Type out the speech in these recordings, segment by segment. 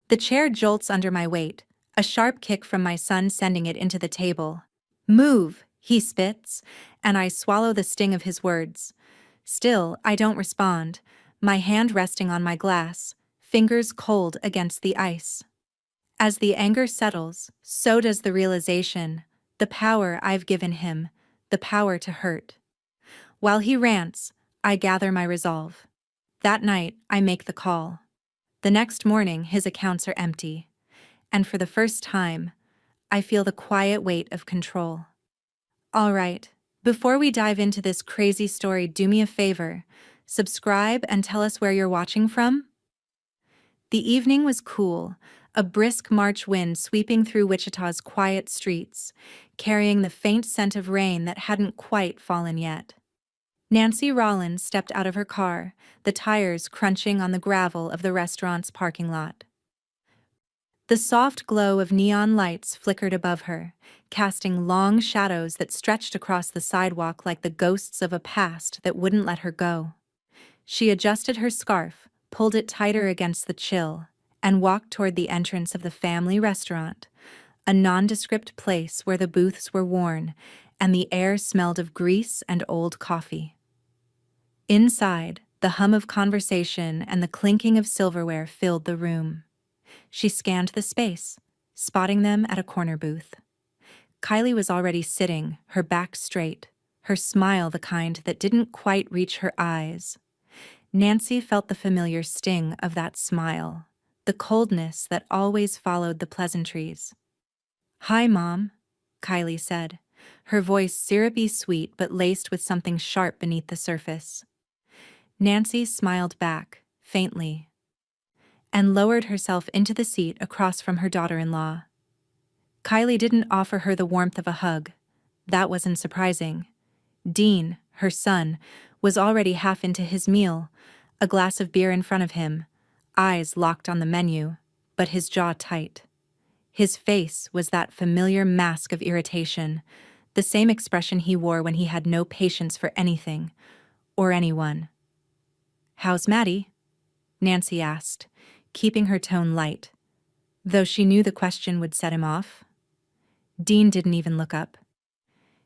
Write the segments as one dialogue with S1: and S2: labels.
S1: The chair jolts under my weight, a sharp kick from my son sending it into the table. "Move," he spits, and I swallow the sting of his words. Still, I don't respond, my hand resting on my glass, fingers cold against the ice. As the anger settles, so does the realization, the power I've given him, the power to hurt. While he rants, I gather my resolve. That night, I make the call. The next morning, his accounts are empty. And for the first time, I feel the quiet weight of control. All right, before we dive into this crazy story, do me a favor. Subscribe and tell us where you're watching from. The evening was cool, a brisk March wind sweeping through Wichita's quiet streets, carrying the faint scent of rain that hadn't quite fallen yet. Nancy Rollins stepped out of her car, the tires crunching on the gravel of the restaurant's parking lot. The soft glow of neon lights flickered above her, casting long shadows that stretched across the sidewalk like the ghosts of a past that wouldn't let her go. She adjusted her scarf, pulled it tighter against the chill, and walked toward the entrance of the family restaurant, a nondescript place where the booths were worn and the air smelled of grease and old coffee. Inside, the hum of conversation and the clinking of silverware filled the room. She scanned the space, spotting them at a corner booth. Kylie was already sitting, her back straight, her smile the kind that didn't quite reach her eyes. Nancy felt the familiar sting of that smile, the coldness that always followed the pleasantries. "Hi, Mom," Kylie said, her voice syrupy sweet but laced with something sharp beneath the surface. Nancy smiled back, faintly, and lowered herself into the seat across from her daughter-in-law. Kylie didn't offer her the warmth of a hug. That wasn't surprising. Dean, her son, was already half into his meal, a glass of beer in front of him, eyes locked on the menu, but his jaw tight. His face was that familiar mask of irritation, the same expression he wore when he had no patience for anything, or anyone. "How's Maddie?" Nancy asked, keeping her tone light, though she knew the question would set him off. Dean didn't even look up.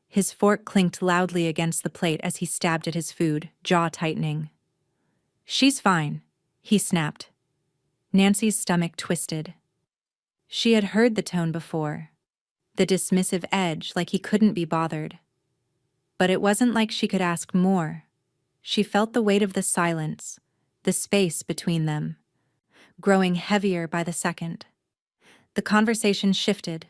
S1: His fork clinked loudly against the plate as he stabbed at his food, jaw tightening. "She's fine," he snapped. Nancy's stomach twisted. She had heard the tone before, the dismissive edge like he couldn't be bothered. But it wasn't like she could ask more. She felt the weight of the silence, the space between them, growing heavier by the second. The conversation shifted.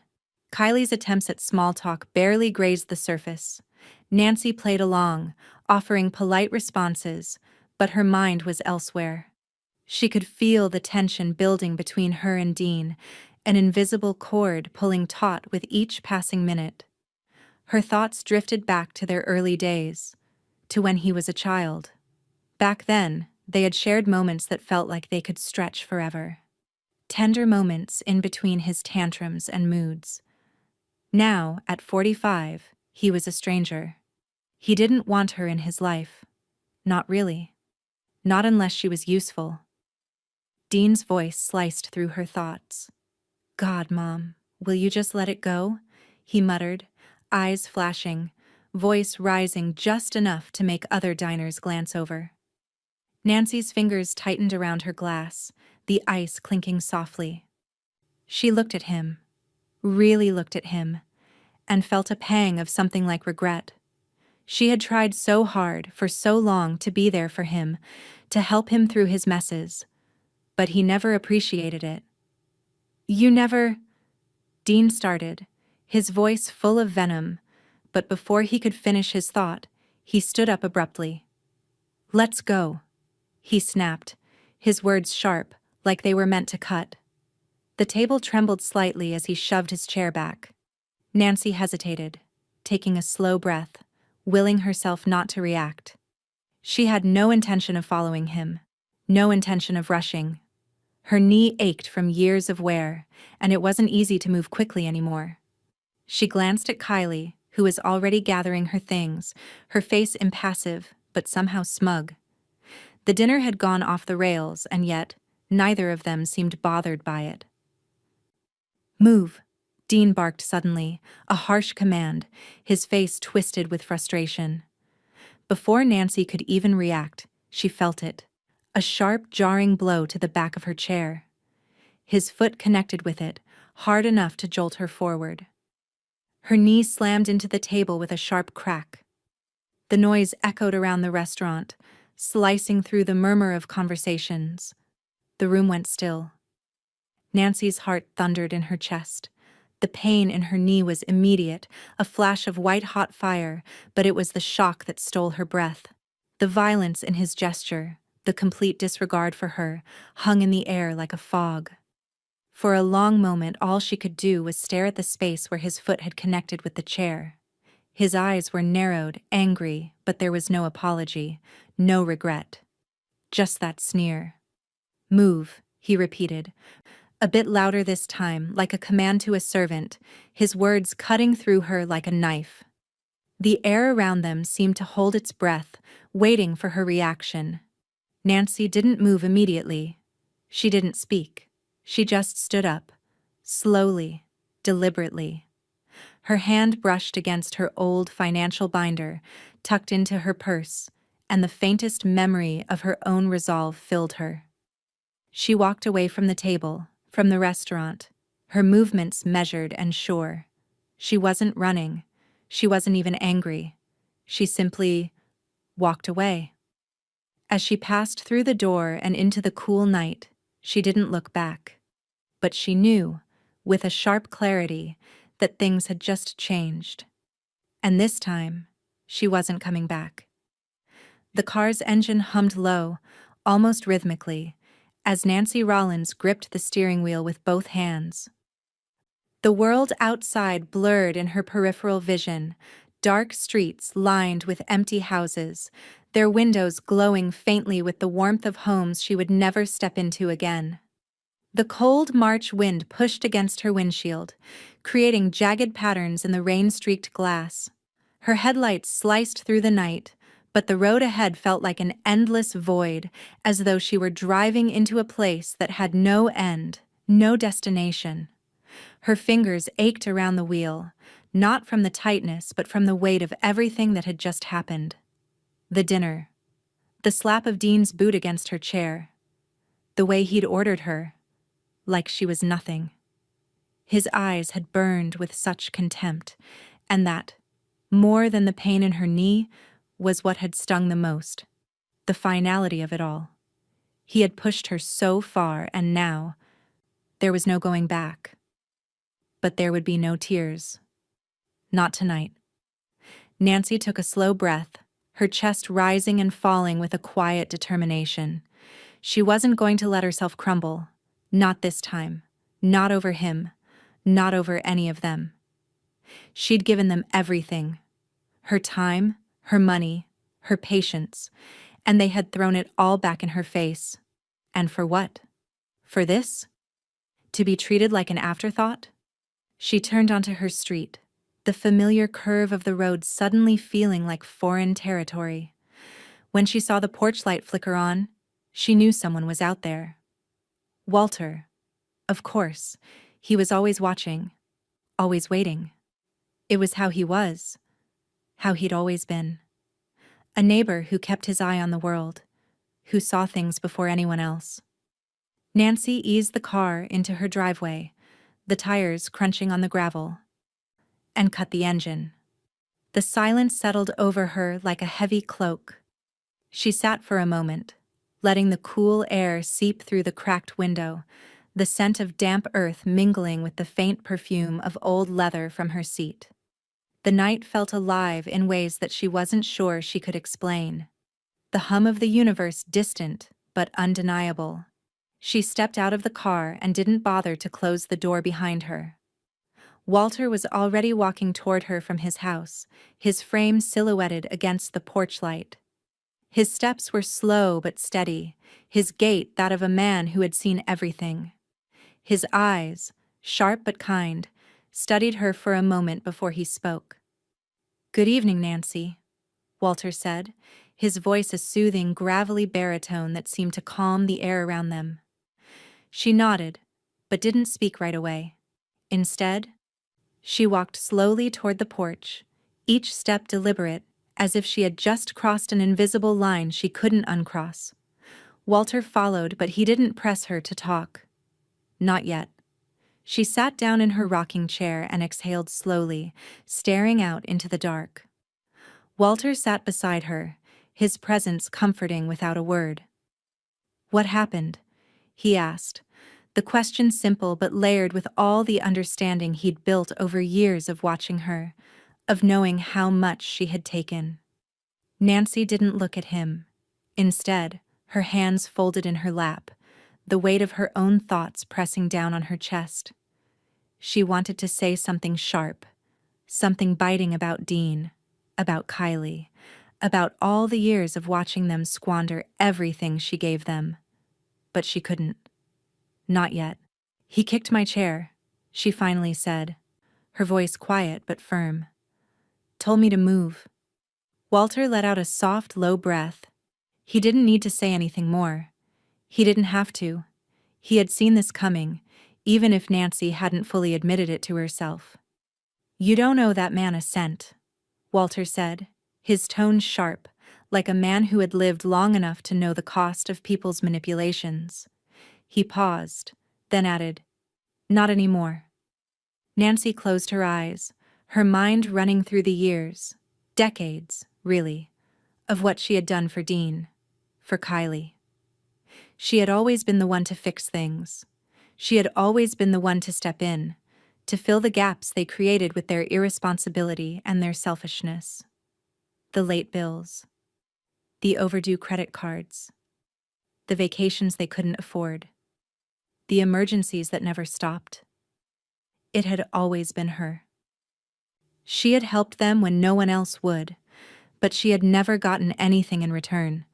S1: Kylie's attempts at small talk barely grazed the surface. Nancy played along, offering polite responses, but her mind was elsewhere. She could feel the tension building between her and Dean, an invisible cord pulling taut with each passing minute. Her thoughts drifted back to their early days, to when he was a child. Back then, they had shared moments that felt like they could stretch forever. Tender moments in between his tantrums and moods. Now, at 45, he was a stranger. He didn't want her in his life. Not really. Not unless she was useful. Dean's voice sliced through her thoughts. "God, Mom, will you just let it go?" he muttered, eyes flashing, voice rising just enough to make other diners glance over. Nancy's fingers tightened around her glass, the ice clinking softly. She looked at him, really looked at him, and felt a pang of something like regret. She had tried so hard for so long to be there for him, to help him through his messes, but he never appreciated it. "You never—" Dean started, his voice full of venom, but before he could finish his thought, he stood up abruptly. "Let's go," he snapped, his words sharp, like they were meant to cut. The table trembled slightly as he shoved his chair back. Nancy hesitated, taking a slow breath, willing herself not to react. She had no intention of following him, no intention of rushing. Her knee ached from years of wear, and it wasn't easy to move quickly anymore. She glanced at Kylie, who was already gathering her things, her face impassive, but somehow smug. The dinner had gone off the rails, and yet, Neither of them seemed bothered by it. "Move," Dean barked suddenly, a harsh command, his face twisted with frustration. Before Nancy could even react, she felt it. A sharp, jarring blow to the back of her chair. His foot connected with it, hard enough to jolt her forward. Her knee slammed into the table with a sharp crack. The noise echoed around the restaurant, slicing through the murmur of conversations. The room went still. Nancy's heart thundered in her chest. The pain in her knee was immediate, a flash of white-hot fire, but it was the shock that stole her breath. The violence in his gesture, the complete disregard for her, hung in the air like a fog. For a long moment, all she could do was stare at the space where his foot had connected with the chair. His eyes were narrowed, angry, but there was no apology, no regret. Just that sneer. "Move," he repeated, a bit louder this time, like a command to a servant, his words cutting through her like a knife. The air around them seemed to hold its breath, waiting for her reaction. Nancy didn't move immediately. She didn't speak. She just stood up, slowly, deliberately. Her hand brushed against her old financial binder, tucked into her purse, and the faintest memory of her own resolve filled her. She walked away from the table, from the restaurant, her movements measured and sure. She wasn't running. She wasn't even angry. She simply walked away. As she passed through the door and into the cool night, she didn't look back. But she knew, with a sharp clarity, that things had just changed. And this time, she wasn't coming back. The car's engine hummed low, almost rhythmically, as Nancy Rollins gripped the steering wheel with both hands. The world outside blurred in her peripheral vision, dark streets lined with empty houses, their windows glowing faintly with the warmth of homes she would never step into again. The cold March wind pushed against her windshield, creating jagged patterns in the rain-streaked glass. Her headlights sliced through the night, but the road ahead felt like an endless void, as though she were driving into a place that had no end, no destination. Her fingers ached around the wheel, not from the tightness but from the weight of everything that had just happened. The dinner. The slap of Dean's boot against her chair. The way he'd ordered her. Like she was nothing. His eyes had burned with such contempt, and that, more than the pain in her knee, was what had stung the most. The finality of it all. He had pushed her so far, and now, there was no going back. But there would be no tears. Not tonight. Nancy took a slow breath, her chest rising and falling with a quiet determination. She wasn't going to let herself crumble. Not this time. Not over him. Not over any of them. She'd given them everything. Her time, her money, her patience, and they had thrown it all back in her face. And for what? For this? To be treated like an afterthought? She turned onto her street, the familiar curve of the road suddenly feeling like foreign territory. When she saw the porch light flicker on, she knew someone was out there. Walter. Of course. He was always watching, always waiting. It was how he was, how he'd always been. A neighbor who kept his eye on the world, who saw things before anyone else. Nancy eased the car into her driveway, the tires crunching on the gravel, and cut the engine. The silence settled over her like a heavy cloak. She sat for a moment, letting the cool air seep through the cracked window, the scent of damp earth mingling with the faint perfume of old leather from her seat. The night felt alive in ways that she wasn't sure she could explain. The hum of the universe distant, but undeniable. She stepped out of the car and didn't bother to close the door behind her. Walter was already walking toward her from his house, his frame silhouetted against the porch light. His steps were slow but steady, his gait that of a man who had seen everything. His eyes, sharp but kind, studied her for a moment before he spoke. "Good evening, Nancy," Walter said, his voice a soothing, gravelly baritone that seemed to calm the air around them. She nodded, but didn't speak right away. Instead, she walked slowly toward the porch, each step deliberate, as if she had just crossed an invisible line she couldn't uncross. Walter followed, but he didn't press her to talk. Not yet. She sat down in her rocking chair and exhaled slowly, staring out into the dark. Walter sat beside her, his presence comforting without a word. "What happened?" he asked, the question simple but layered with all the understanding he'd built over years of watching her, of knowing how much she had taken. Nancy didn't look at him. Instead, her hands folded in her lap, the weight of her own thoughts pressing down on her chest. She wanted to say something sharp, something biting about Dean, about Kylie, about all the years of watching them squander everything she gave them. But she couldn't. Not yet. "He kicked my chair," she finally said, her voice quiet but firm. "Told me to move." Walter let out a soft, low breath. He didn't need to say anything more. He didn't have to. He had seen this coming, even if Nancy hadn't fully admitted it to herself. "You don't owe that man a cent," Walter said, his tone sharp, like a man who had lived long enough to know the cost of people's manipulations. He paused, then added, "Not anymore." Nancy closed her eyes, her mind running through the years, decades, really, of what she had done for Dean, for Kylie. She had always been the one to fix things. She had always been the one to step in, to fill the gaps they created with their irresponsibility and their selfishness. The late bills, the overdue credit cards, the vacations they couldn't afford, the emergencies that never stopped. It had always been her. She had helped them when no one else would, but she had never gotten anything in return.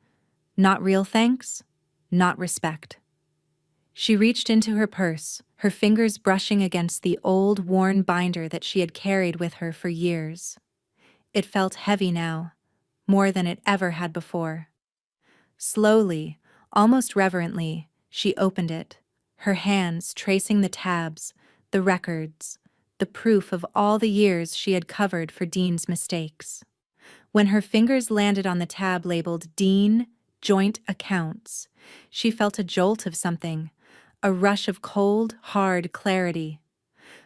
S1: Not real thanks, not respect. She reached into her purse, her fingers brushing against the old, worn binder that she had carried with her for years. It felt heavy now, more than it ever had before. Slowly, almost reverently, she opened it, her hands tracing the tabs, the records, the proof of all the years she had covered for Dean's mistakes. When her fingers landed on the tab labeled Dean Joint Accounts, she felt a jolt of something, a rush of cold, hard clarity.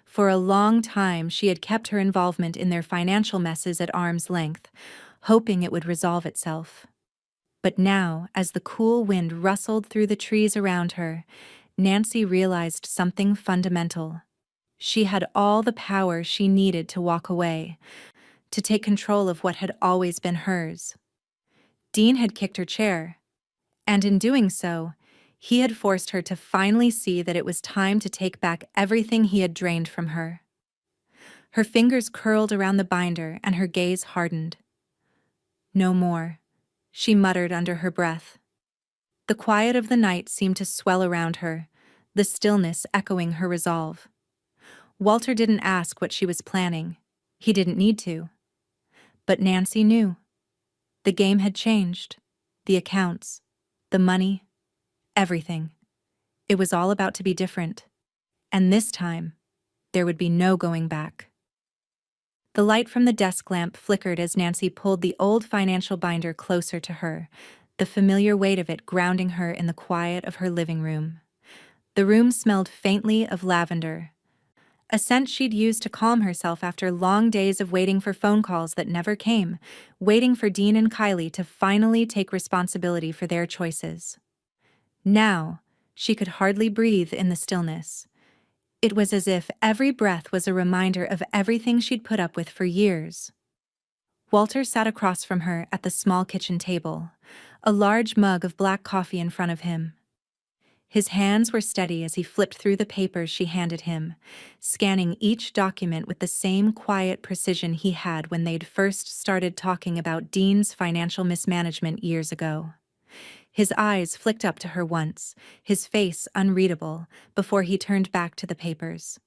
S1: For a long time she had kept her involvement in their financial messes at arm's length, hoping it would resolve itself. But now, as the cool wind rustled through the trees around her, Nancy realized something fundamental. She had all the power she needed to walk away, to take control of what had always been hers. Dean had kicked her chair, and in doing so, he had forced her to finally see that it was time to take back everything he had drained from her. Her fingers curled around the binder and her gaze hardened. "No more," she muttered under her breath. The quiet of the night seemed to swell around her, the stillness echoing her resolve. Walter didn't ask what she was planning. He didn't need to. But Nancy knew. The game had changed. The accounts, the money, everything. It was all about to be different. And this time, there would be no going back. The light from the desk lamp flickered as Nancy pulled the old financial binder closer to her, the familiar weight of it grounding her in the quiet of her living room. The room smelled faintly of lavender, a scent she'd used to calm herself after long days of waiting for phone calls that never came, waiting for Dean and Kylie to finally take responsibility for their choices. Now, she could hardly breathe in the stillness. It was as if every breath was a reminder of everything she'd put up with for years. Walter sat across from her at the small kitchen table, a large mug of black coffee in front of him. His hands were steady as he flipped through the papers she handed him, scanning each document with the same quiet precision he had when they'd first started talking about Dean's financial mismanagement years ago. His eyes flicked up to her once, his face unreadable, before he turned back to the papers.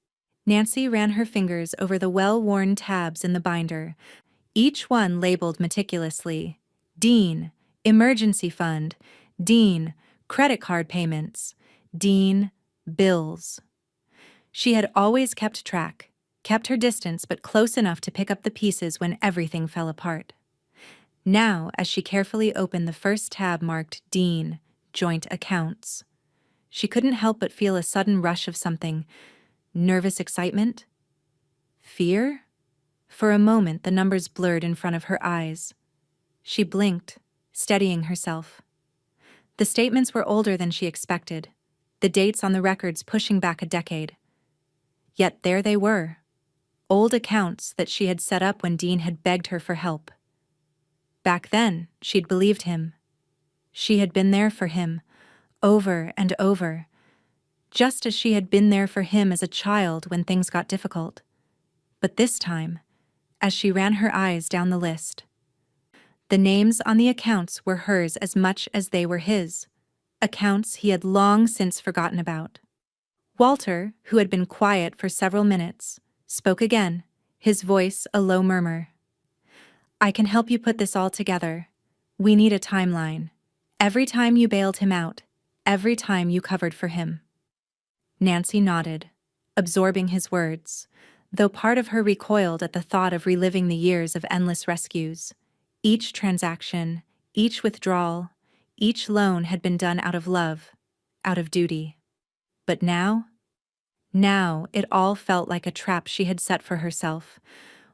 S1: Nancy ran her fingers over the well-worn tabs in the binder, each one labeled meticulously: Dean, Emergency Fund, Dean, Credit Card Payments, Dean, Bills. She had always kept track, kept her distance but close enough to pick up the pieces when everything fell apart. Now, as she carefully opened the first tab marked Dean, Joint Accounts, she couldn't help but feel a sudden rush of something. Nervous excitement? Fear? For a moment, the numbers blurred in front of her eyes. She blinked, steadying herself. The statements were older than she expected, the dates on the records pushing back a decade. Yet there they were, old accounts that she had set up when Dean had begged her for help. Back then, she'd believed him. She had been there for him, over and over, just as she had been there for him as a child when things got difficult. But this time, as she ran her eyes down the list, the names on the accounts were hers as much as they were his, accounts he had long since forgotten about. Walter, who had been quiet for several minutes, spoke again, his voice a low murmur. "I can help you put this all together. We need a timeline. Every time you bailed him out, every time you covered for him." Nancy nodded, absorbing his words, though part of her recoiled at the thought of reliving the years of endless rescues. Each transaction, each withdrawal, each loan had been done out of love, out of duty. But now it all felt like a trap she had set for herself,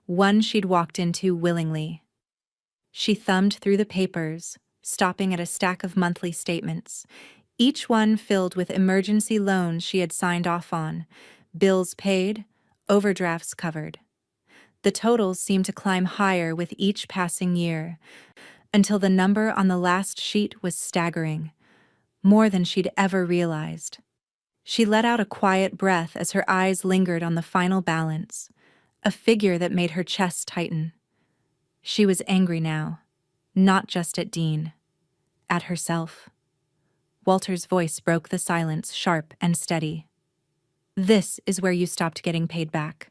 S1: one she'd walked into willingly. She thumbed through the papers, stopping at a stack of monthly statements, each one filled with emergency loans she had signed off on, bills paid, overdrafts covered. The totals seemed to climb higher with each passing year, until the number on the last sheet was staggering, more than she'd ever realized. She let out a quiet breath as her eyes lingered on the final balance, a figure that made her chest tighten. She was angry now, not just at Dean, at herself. Walter's voice broke the silence, sharp and steady. "This is where you stopped getting paid back.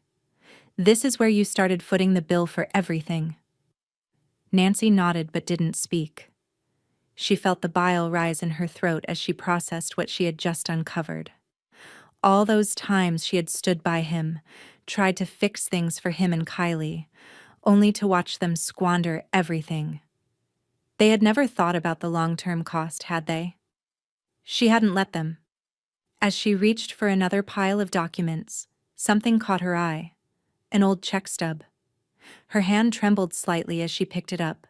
S1: This is where you started footing the bill for everything." Nancy nodded but didn't speak. She felt the bile rise in her throat as she processed what she had just uncovered. All those times she had stood by him, tried to fix things for him and Kylie, only to watch them squander everything. They had never thought about the long-term cost, had they? She hadn't let them. As she reached for another pile of documents, something caught her eye. An old check stub. Her hand trembled slightly as she picked it up.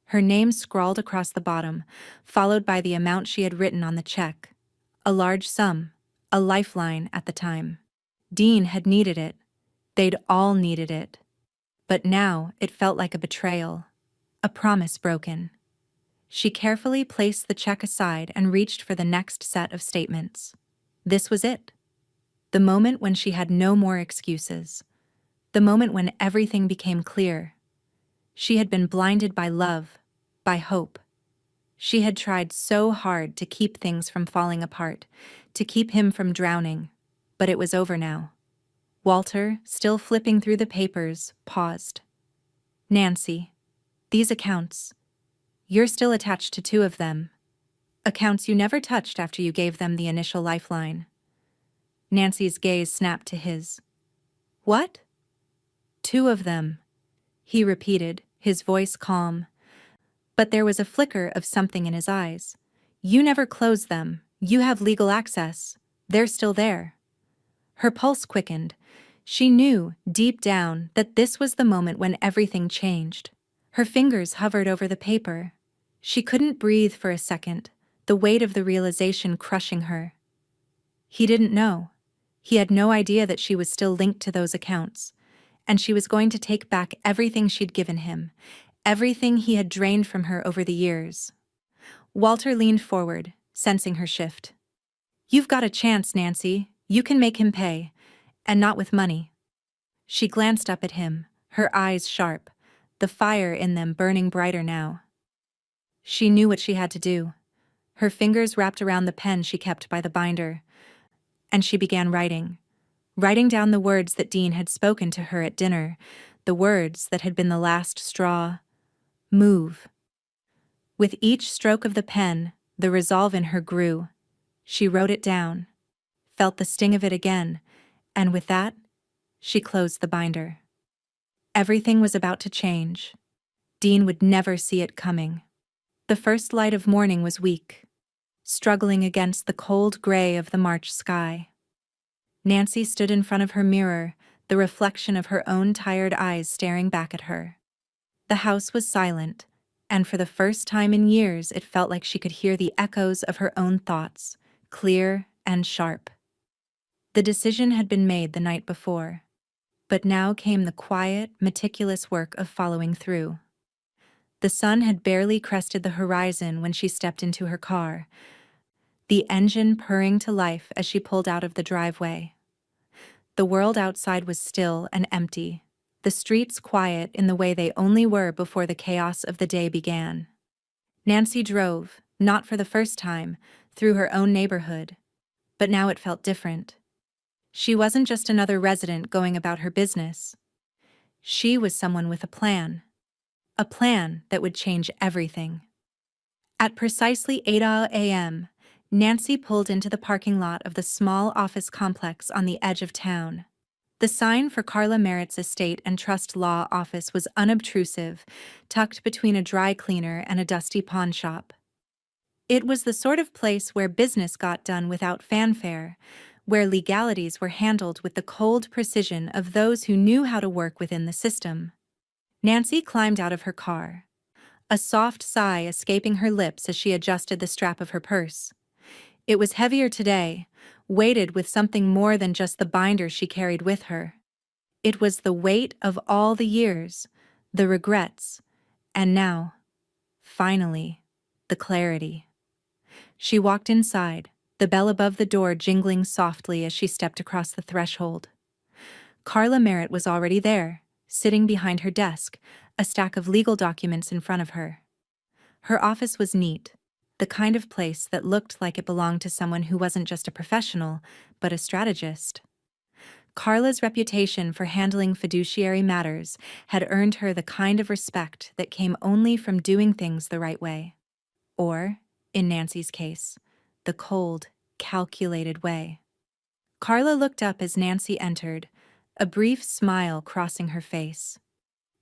S1: Her name scrawled across the bottom, followed by the amount she had written on the check. A large sum, a lifeline at the time. Dean had needed it. They'd all needed it. But now it felt like a betrayal, a promise broken. She carefully placed the check aside and reached for the next set of statements. This was it. The moment when she had no more excuses. The moment when everything became clear. She had been blinded by love, by hope. She had tried so hard to keep things from falling apart, to keep him from drowning, but it was over now. Walter, still flipping through the papers, paused. "Nancy, these accounts, you're still attached to 2 of them. Accounts you never touched after you gave them the initial lifeline." Nancy's gaze snapped to his. "What?" "2 of them," he repeated, his voice calm. But there was a flicker of something in his eyes. "You never closed them. You have legal access. They're still there." Her pulse quickened. She knew, deep down, that this was the moment when everything changed. Her fingers hovered over the paper. She couldn't breathe for a second, the weight of the realization crushing her. He didn't know. He had no idea that she was still linked to those accounts, and she was going to take back everything she'd given him, everything he had drained from her over the years. Walter leaned forward, sensing her shift. "You've got a chance, Nancy. You can make him pay, and not with money." She glanced up at him, her eyes sharp, the fire in them burning brighter now. She knew what she had to do. Her fingers wrapped around the pen she kept by the binder, and she began writing down the words that Dean had spoken to her at dinner, the words that had been the last straw. Move. With each stroke of the pen, the resolve in her grew. She wrote it down. felt the sting of it again, and with that, she closed the binder. Everything was about to change. Dean would never see it coming. The first light of morning was weak, struggling against the cold gray of the March sky. Nancy stood in front of her mirror, the reflection of her own tired eyes staring back at her. The house was silent, and for the first time in years it felt like she could hear the echoes of her own thoughts, clear and sharp. The decision had been made the night before, but now came the quiet, meticulous work of following through. The sun had barely crested the horizon when she stepped into her car, the engine purring to life as she pulled out of the driveway. The world outside was still and empty, the streets quiet in the way they only were before the chaos of the day began. Nancy drove, not for the first time, through her own neighborhood, but now it felt different. She wasn't just another resident going about her business. She was someone with a plan that would change everything. At precisely 8 a.m., Nancy pulled into the parking lot of the small office complex on the edge of town. The sign for Carla Merritt's estate and trust law office was unobtrusive, tucked between a dry cleaner and a dusty pawn shop. It was the sort of place where business got done without fanfare, where legalities were handled with the cold precision of those who knew how to work within the system. Nancy climbed out of her car, a soft sigh escaping her lips as she adjusted the strap of her purse. It was heavier today, weighted with something more than just the binder she carried with her. It was the weight of all the years, the regrets, and now, finally, the clarity. She walked inside, the bell above the door jingling softly as she stepped across the threshold. Carla Merritt was already there, sitting behind her desk, a stack of legal documents in front of her. Her office was neat, the kind of place that looked like it belonged to someone who wasn't just a professional, but a strategist. Carla's reputation for handling fiduciary matters had earned her the kind of respect that came only from doing things the right way. Or, in Nancy's case, the cold, calculated way. Carla looked up as Nancy entered, a brief smile crossing her face.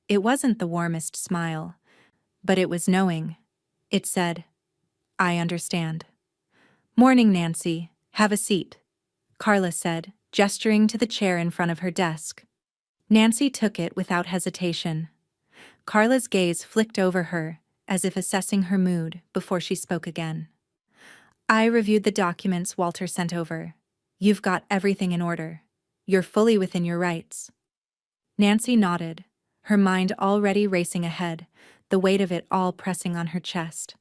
S1: It wasn't the warmest smile, but it was knowing. It said, "I understand." "Morning, Nancy. Have a seat," Carla said, gesturing to the chair in front of her desk. Nancy took it without hesitation. Carla's gaze flicked over her, as if assessing her mood, before she spoke again. "I reviewed the documents Walter sent over. You've got everything in order. You're fully within your rights." Nancy nodded, her mind already racing ahead, the weight of it all pressing on her chest.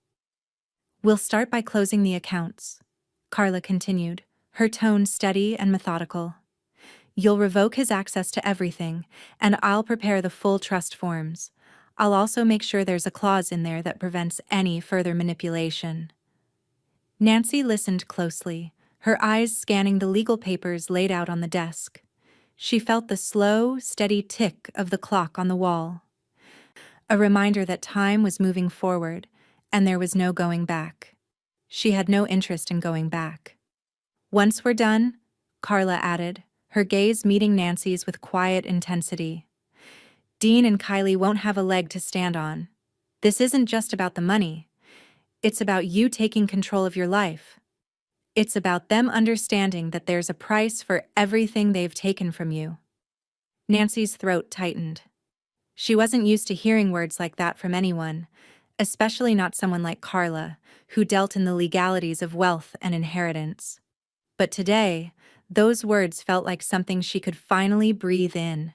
S1: "We'll start by closing the accounts," Carla continued, her tone steady and methodical. "You'll revoke his access to everything, and I'll prepare the full trust forms. I'll also make sure there's a clause in there that prevents any further manipulation." Nancy listened closely, her eyes scanning the legal papers laid out on the desk. She felt the slow, steady tick of the clock on the wall, a reminder that time was moving forward, and there was no going back. She had no interest in going back. "Once we're done," Carla added, her gaze meeting Nancy's with quiet intensity, "Dean and Kylie won't have a leg to stand on. This isn't just about the money. It's about you taking control of your life. It's about them understanding that there's a price for everything they've taken from you." Nancy's throat tightened. She wasn't used to hearing words like that from anyone, especially not someone like Carla, who dealt in the legalities of wealth and inheritance. But today, those words felt like something she could finally breathe in.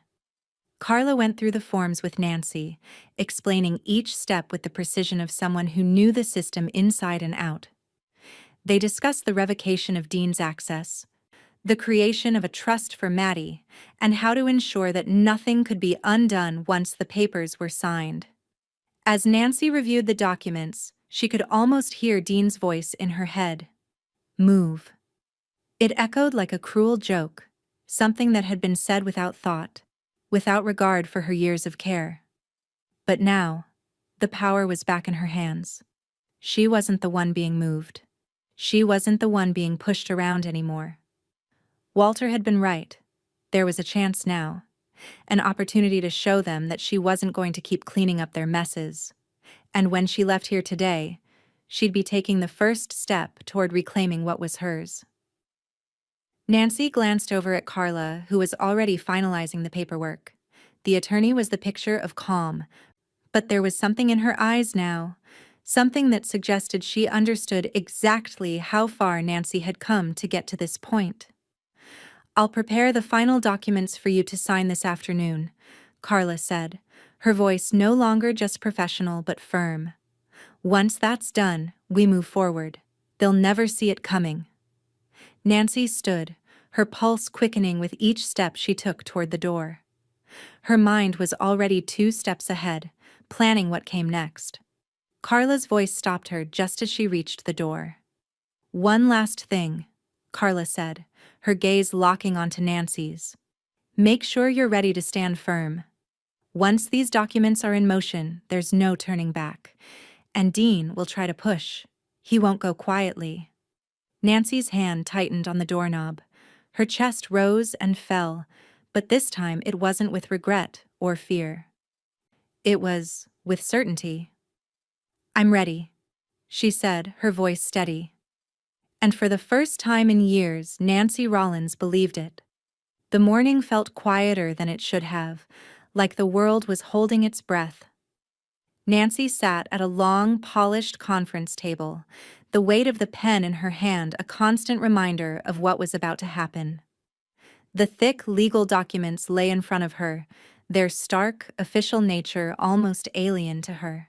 S1: Carla went through the forms with Nancy, explaining each step with the precision of someone who knew the system inside and out. They discussed the revocation of Dean's access, the creation of a trust for Maddie, and how to ensure that nothing could be undone once the papers were signed. As Nancy reviewed the documents, she could almost hear Dean's voice in her head. "Move." It echoed like a cruel joke, something that had been said without thought, without regard for her years of care. But now, the power was back in her hands. She wasn't the one being moved. She wasn't the one being pushed around anymore. Walter had been right. There was a chance now. An opportunity to show them that she wasn't going to keep cleaning up their messes. And when she left here today, she'd be taking the first step toward reclaiming what was hers. Nancy glanced over at Carla, who was already finalizing the paperwork. The attorney was the picture of calm, but there was something in her eyes now, something that suggested she understood exactly how far Nancy had come to get to this point. "I'll prepare the final documents for you to sign this afternoon," Carla said, her voice no longer just professional but firm. "Once that's done, we move forward. They'll never see it coming." Nancy stood, her pulse quickening with each step she took toward the door. Her mind was already 2 steps ahead, planning what came next. Carla's voice stopped her just as she reached the door. "One last thing," Carla said, her gaze locking onto Nancy's. "Make sure you're ready to stand firm. Once these documents are in motion, there's no turning back. And Dean will try to push. He won't go quietly." Nancy's hand tightened on the doorknob. Her chest rose and fell, but this time it wasn't with regret or fear. It was with certainty. "I'm ready," she said, her voice steady. And for the first time in years, Nancy Rollins believed it. The morning felt quieter than it should have, like the world was holding its breath. Nancy sat at a long, polished conference table, the weight of the pen in her hand a constant reminder of what was about to happen. The thick legal documents lay in front of her, their stark, official nature almost alien to her.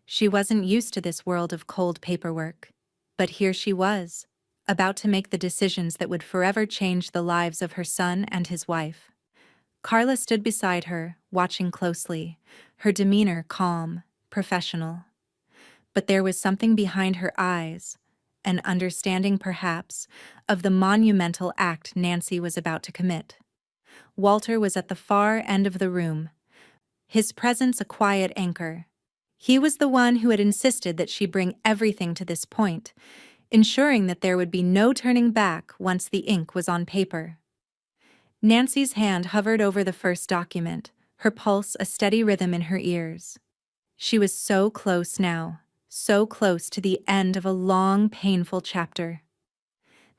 S1: She wasn't used to this world of cold paperwork, but here she was, about to make the decisions that would forever change the lives of her son and his wife. Carla stood beside her, watching closely, her demeanor calm, professional. But there was something behind her eyes, an understanding perhaps, of the monumental act Nancy was about to commit. Walter was at the far end of the room, his presence a quiet anchor. He was the one who had insisted that she bring everything to this point, ensuring that there would be no turning back once the ink was on paper. Nancy's hand hovered over the first document, her pulse a steady rhythm in her ears. She was so close now, so close to the end of a long, painful chapter.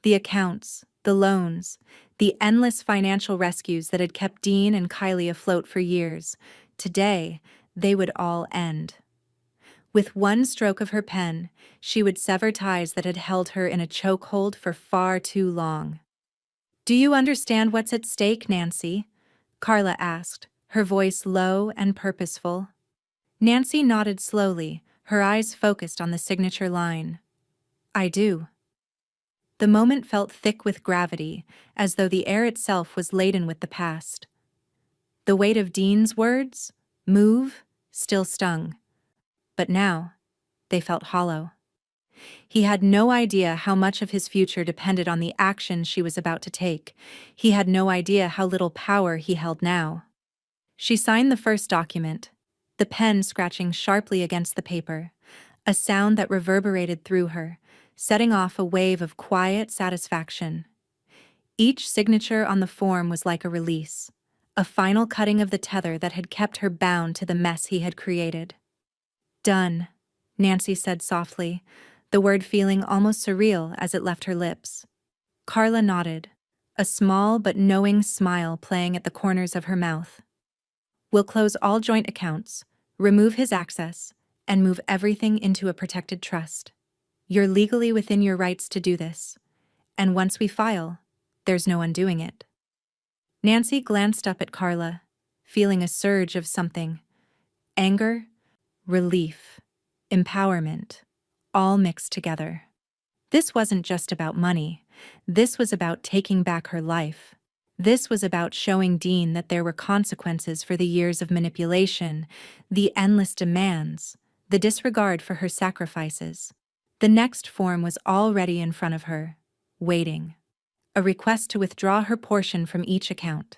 S1: The accounts, the loans, the endless financial rescues that had kept Dean and Kylie afloat for years, today, they would all end. With one stroke of her pen, she would sever ties that had held her in a chokehold for far too long. "Do you understand what's at stake, Nancy?" Carla asked, her voice low and purposeful. Nancy nodded slowly, her eyes focused on the signature line. "I do." The moment felt thick with gravity, as though the air itself was laden with the past. The weight of Dean's words, "move," still stung. But now, they felt hollow. He had no idea how much of his future depended on the action she was about to take. He had no idea how little power he held now. She signed the first document, the pen scratching sharply against the paper, a sound that reverberated through her, setting off a wave of quiet satisfaction. Each signature on the form was like a release, a final cutting of the tether that had kept her bound to the mess he had created. "Done," Nancy said softly, the word feeling almost surreal as it left her lips. Carla nodded, a small but knowing smile playing at the corners of her mouth. "We'll close all joint accounts, remove his access, and move everything into a protected trust. You're legally within your rights to do this, and once we file, there's no undoing it." Nancy glanced up at Carla, feeling a surge of something. Anger, relief, empowerment, all mixed together. This wasn't just about money. This was about taking back her life. This was about showing Dean that there were consequences for the years of manipulation, the endless demands, the disregard for her sacrifices. The next form was already in front of her, waiting. A request to withdraw her portion from each account.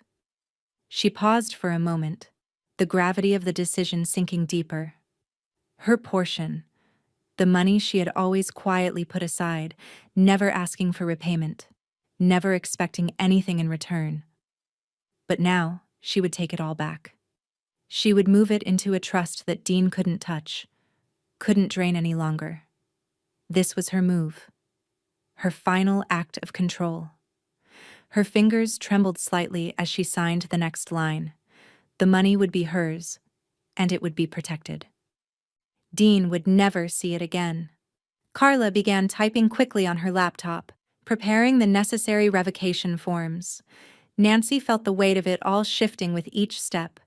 S1: She paused for a moment, the gravity of the decision sinking deeper. Her portion, the money she had always quietly put aside, never asking for repayment. never expecting anything in return. But now, she would take it all back. She would move it into a trust that Dean couldn't touch, couldn't drain any longer. This was her move, her final act of control. Her fingers trembled slightly as she signed the next line. The money would be hers, and it would be protected. Dean would never see it again. Carla began typing quickly on her laptop, preparing the necessary revocation forms. Nancy felt the weight of it all shifting with each step.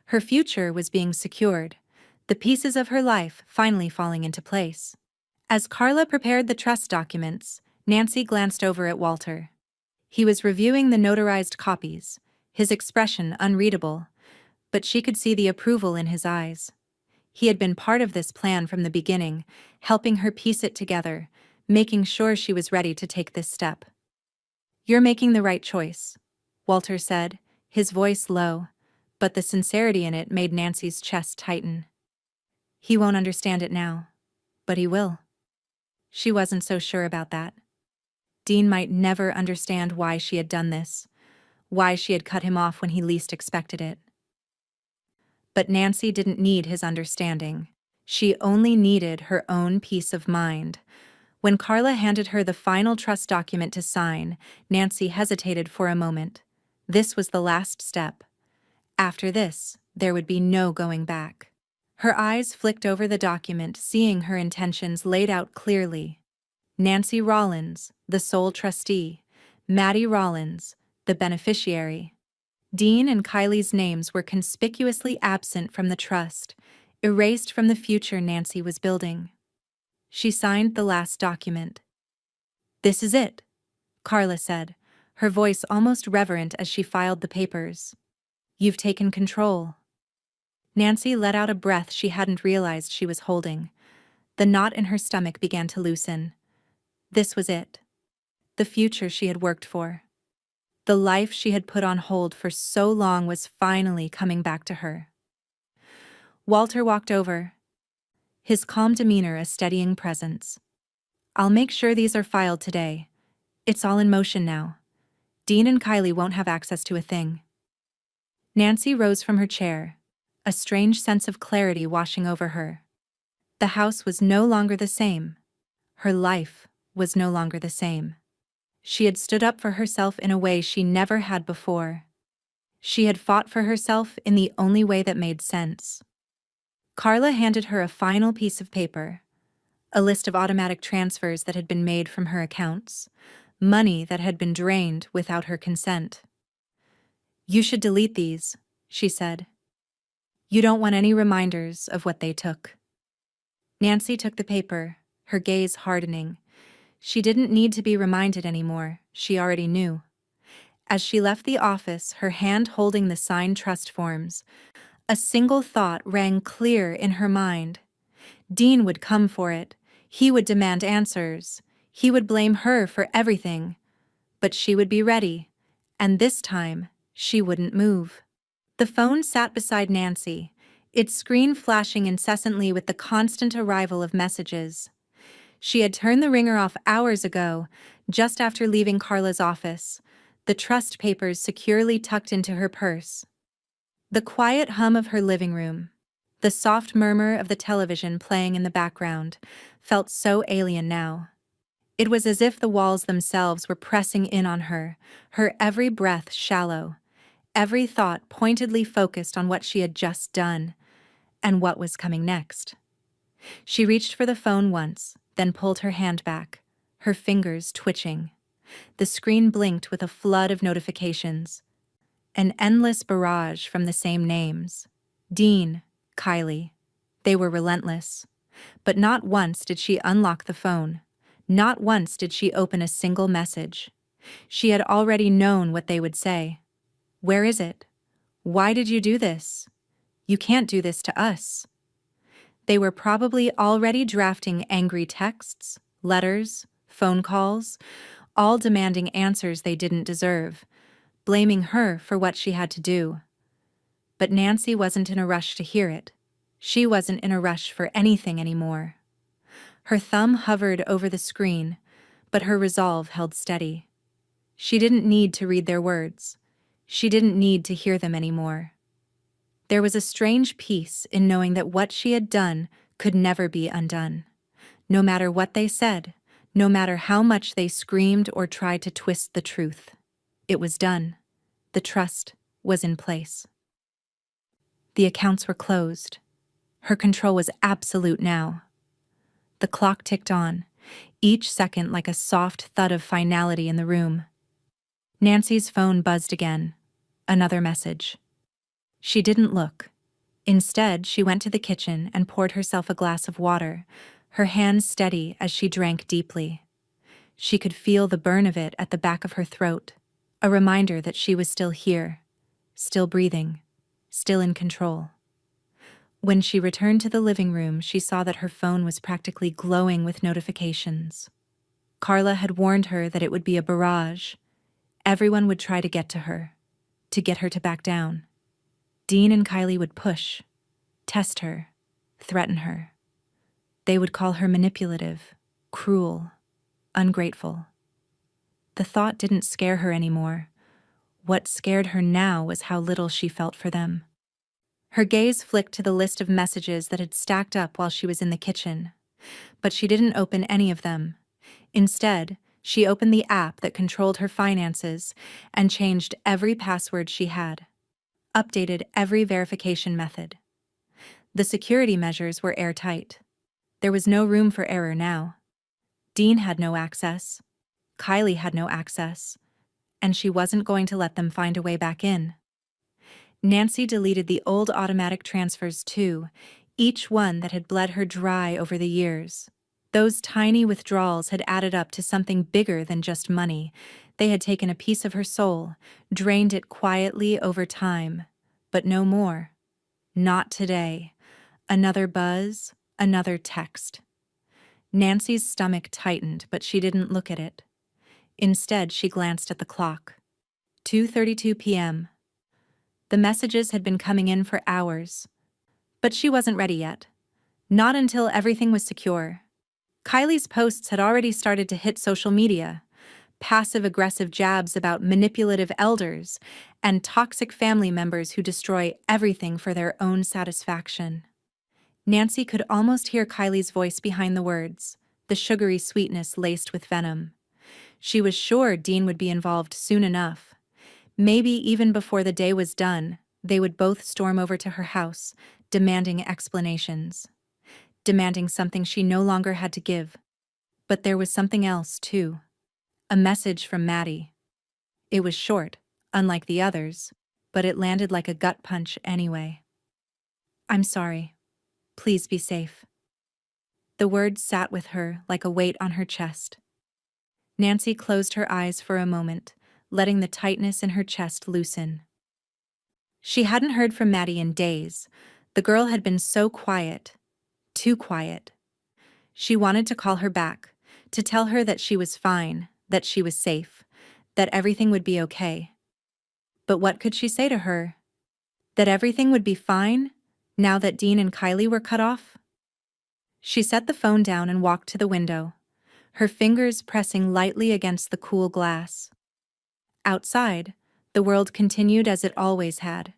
S1: Her future was being secured, the pieces of her life finally falling into place. As Carla prepared the trust documents, Nancy glanced over at Walter. He was reviewing the notarized copies, his expression unreadable, but she could see the approval in his eyes. He had been part of this plan from the beginning, helping her piece it together, making sure she was ready to take this step. "You're making the right choice," Walter said, his voice low, but the sincerity in it made Nancy's chest tighten. "He won't understand it now, but he will." She wasn't so sure about that. Dean might never understand why she had done this, why she had cut him off when he least expected it. But Nancy didn't need his understanding. She only needed her own peace of mind. When Carla handed her the final trust document to sign, Nancy hesitated for a moment. This was the last step. After this, there would be no going back. Her eyes flicked over the document, seeing her intentions laid out clearly. Nancy Rollins, the sole trustee. Maddie Rollins, the beneficiary. Dean and Kylie's names were conspicuously absent from the trust, erased from the future Nancy was building. She signed the last document. "This is it," Carla said, her voice almost reverent as she filed the papers. "You've taken control." Nancy let out a breath she hadn't realized she was holding. The knot in her stomach began to loosen. This was it. The future she had worked for. The life she had put on hold for so long was finally coming back to her. Walter walked over, his calm demeanor a steadying presence. "I'll make sure these are filed today. It's all in motion now. Dean and Kylie won't have access to a thing." Nancy rose from her chair, a strange sense of clarity washing over her. The house was no longer the same. Her life was no longer the same. She had stood up for herself in a way she never had before. She had fought for herself in the only way that made sense. Carla handed her a final piece of paper, a list of automatic transfers that had been made from her accounts, money that had been drained without her consent. "You should delete these," she said. "You don't want any reminders of what they took." Nancy took the paper, her gaze hardening. She didn't need to be reminded anymore, she already knew. As she left the office, her hand holding the signed trust forms, a single thought rang clear in her mind. Dean would come for it. He would demand answers. He would blame her for everything. But she would be ready, and this time, she wouldn't move. The phone sat beside Nancy, its screen flashing incessantly with the constant arrival of messages. She had turned the ringer off hours ago, just after leaving Carla's office, the trust papers securely tucked into her purse. The quiet hum of her living room, the soft murmur of the television playing in the background, felt so alien now. It was as if the walls themselves were pressing in on her, her every breath shallow, every thought pointedly focused on what she had just done, and what was coming next. She reached for the phone once, then pulled her hand back, her fingers twitching. The screen blinked with a flood of notifications. An endless barrage from the same names. Dean, Kylie. They were relentless. But not once did she unlock the phone. Not once did she open a single message. She had already known what they would say. "Where is it? Why did you do this? You can't do this to us." They were probably already drafting angry texts, letters, phone calls, all demanding answers they didn't deserve, blaming her for what she had to do. But Nancy wasn't in a rush to hear it. She wasn't in a rush for anything anymore. Her thumb hovered over the screen, but her resolve held steady. She didn't need to read their words. She didn't need to hear them anymore. There was a strange peace in knowing that what she had done could never be undone. No matter what they said, no matter how much they screamed or tried to twist the truth. It was done. The trust was in place. The accounts were closed. Her control was absolute now. The clock ticked on, each second like a soft thud of finality in the room. Nancy's phone buzzed again. Another message. She didn't look. Instead, she went to the kitchen and poured herself a glass of water, her hands steady as she drank deeply. She could feel the burn of it at the back of her throat, a reminder that she was still here, still breathing, still in control. When she returned to the living room, she saw that her phone was practically glowing with notifications. Carla had warned her that it would be a barrage. Everyone would try to get to her to back down. Dean and Kylie would push, test her, threaten her. They would call her manipulative, cruel, ungrateful. The thought didn't scare her anymore. What scared her now was how little she felt for them. Her gaze flicked to the list of messages that had stacked up while she was in the kitchen. But she didn't open any of them. Instead, she opened the app that controlled her finances and changed every password she had. Updated every verification method. The security measures were airtight. There was no room for error now. Dean had no access. Kylie had no access. And she wasn't going to let them find a way back in. Nancy deleted the old automatic transfers too, each one that had bled her dry over the years. Those tiny withdrawals had added up to something bigger than just money. They had taken a piece of her soul, drained it quietly over time. But no more. Not today. Another buzz, another text. Nancy's stomach tightened, but she didn't look at it. Instead, she glanced at the clock. 2:32 p.m. The messages had been coming in for hours. But she wasn't ready yet. Not until everything was secure. Kylie's posts had already started to hit social media. Passive-aggressive jabs about manipulative elders and toxic family members who destroy everything for their own satisfaction. Nancy could almost hear Kylie's voice behind the words, the sugary sweetness laced with venom. She was sure Dean would be involved soon enough. Maybe even before the day was done, they would both storm over to her house, demanding explanations. Demanding something she no longer had to give. But there was something else, too. A message from Maddie. It was short, unlike the others, but it landed like a gut punch anyway. I'm sorry. Please be safe. The words sat with her like a weight on her chest. Nancy closed her eyes for a moment, letting the tightness in her chest loosen. She hadn't heard from Maddie in days. The girl had been so quiet. Too quiet. She wanted to call her back, to tell her that she was fine, that she was safe, that everything would be okay. But what could she say to her? That everything would be fine, now that Dean and Kylie were cut off? She set the phone down and walked to the window, her fingers pressing lightly against the cool glass. Outside, the world continued as it always had.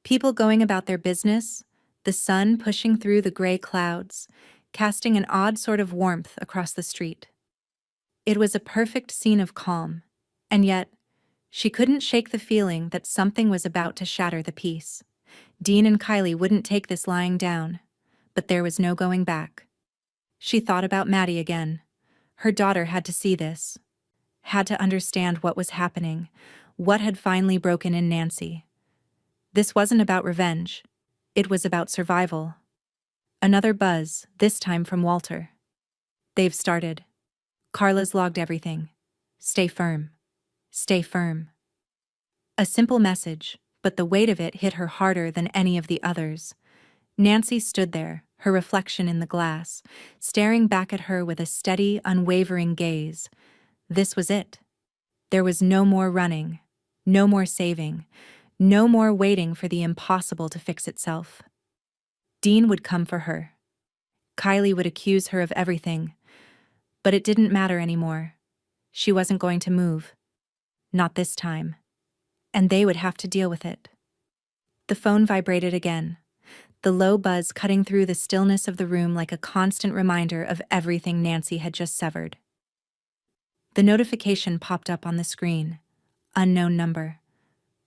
S1: People going about their business, the sun pushing through the gray clouds, casting an odd sort of warmth across the street. It was a perfect scene of calm, and yet, she couldn't shake the feeling that something was about to shatter the peace. Dean and Kylie wouldn't take this lying down, but there was no going back. She thought about Maddie again. Her daughter had to see this, had to understand what was happening, what had finally broken in Nancy. This wasn't about revenge. It was about survival. Another buzz, this time from Walter. They've started. Carla's logged everything. Stay firm. Stay firm. A simple message, but the weight of it hit her harder than any of the others. Nancy stood there, her reflection in the glass, staring back at her with a steady, unwavering gaze. This was it. There was no more running, no more saving, no more waiting for the impossible to fix itself. Dean would come for her. Kylie would accuse her of everything. But it didn't matter anymore. She wasn't going to move. Not this time. And they would have to deal with it. The phone vibrated again, the low buzz cutting through the stillness of the room like a constant reminder of everything Nancy had just severed. The notification popped up on the screen. Unknown number.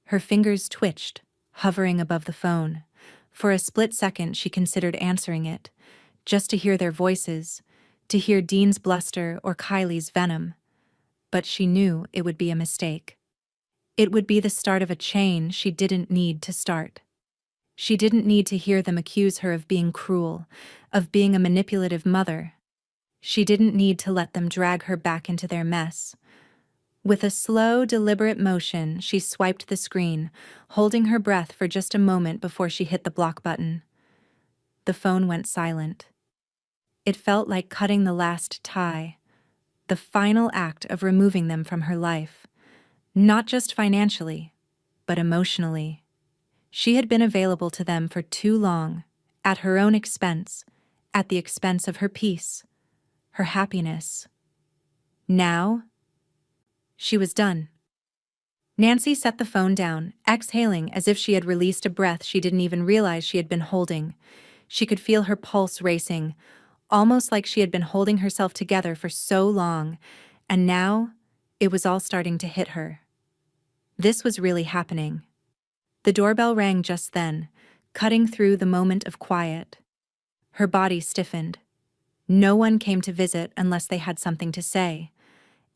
S1: Her fingers twitched, hovering above the phone. For a split second she considered answering it, just to hear their voices, to hear Dean's bluster or Kylie's venom. But she knew it would be a mistake. It would be the start of a chain she didn't need to start. She didn't need to hear them accuse her of being cruel, of being a manipulative mother. She didn't need to let them drag her back into their mess. With a slow, deliberate motion, she swiped the screen, holding her breath for just a moment before she hit the block button. The phone went silent. It felt like cutting the last tie, the final act of removing them from her life. Not just financially, but emotionally. She had been available to them for too long, at her own expense, at the expense of her peace, her happiness. Now, she was done. Nancy set the phone down, exhaling as if she had released a breath she didn't even realize she had been holding. She could feel her pulse racing, almost like she had been holding herself together for so long, and now it was all starting to hit her. This was really happening. The doorbell rang just then, cutting through the moment of quiet. Her body stiffened. No one came to visit unless they had something to say,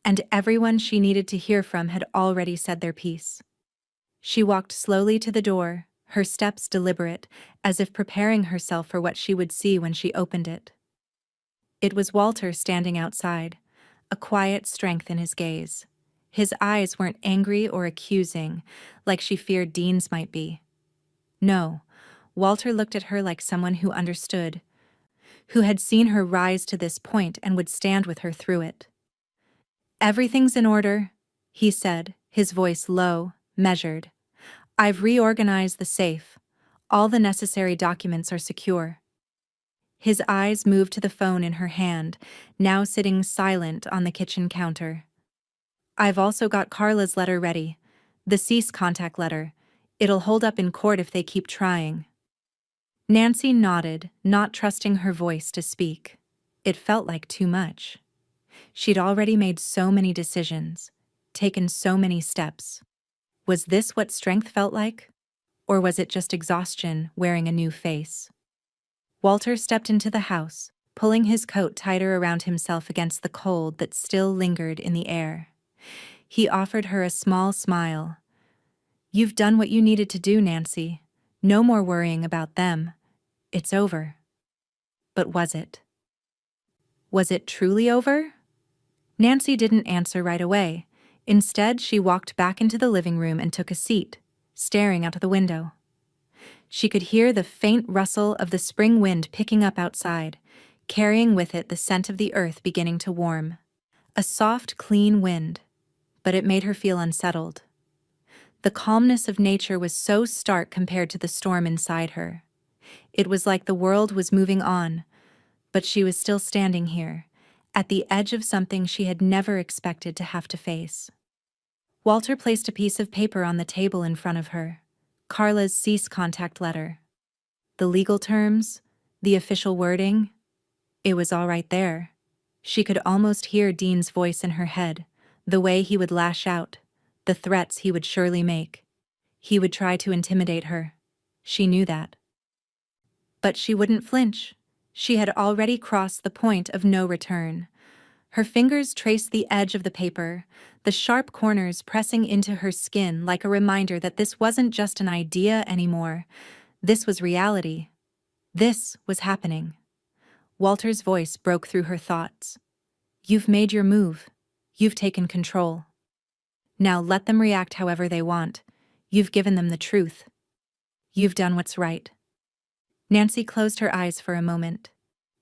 S1: and everyone she needed to hear from had already said their piece. She walked slowly to the door, her steps deliberate, as if preparing herself for what she would see when she opened it. It was Walter standing outside, a quiet strength in his gaze. His eyes weren't angry or accusing, like she feared Dean's might be. No, Walter looked at her like someone who understood, who had seen her rise to this point and would stand with her through it. "Everything's in order," he said, his voice low, measured. "I've reorganized the safe. All the necessary documents are secure." His eyes moved to the phone in her hand, now sitting silent on the kitchen counter. "I've also got Carla's letter ready. The cease contact letter. It'll hold up in court if they keep trying." Nancy nodded, not trusting her voice to speak. It felt like too much. She'd already made so many decisions, taken so many steps. Was this what strength felt like? Or was it just exhaustion wearing a new face? Walter stepped into the house, pulling his coat tighter around himself against the cold that still lingered in the air. He offered her a small smile. "You've done what you needed to do, Nancy. No more worrying about them. It's over." But was it? Was it truly over? Nancy didn't answer right away. Instead, she walked back into the living room and took a seat, staring out of the window. She could hear the faint rustle of the spring wind picking up outside, carrying with it the scent of the earth beginning to warm. A soft, clean wind, but it made her feel unsettled. The calmness of nature was so stark compared to the storm inside her. It was like the world was moving on, but she was still standing here, at the edge of something she had never expected to have to face. Walter placed a piece of paper on the table in front of her. Carla's cease contact letter. The legal terms, the official wording, it was all right there. She could almost hear Dean's voice in her head, the way he would lash out, the threats he would surely make. He would try to intimidate her. She knew that. But she wouldn't flinch. She had already crossed the point of no return. Her fingers traced the edge of the paper, the sharp corners pressing into her skin like a reminder that this wasn't just an idea anymore. This was reality. This was happening. Walter's voice broke through her thoughts. "You've made your move. You've taken control. Now let them react however they want. You've given them the truth. You've done what's right." Nancy closed her eyes for a moment.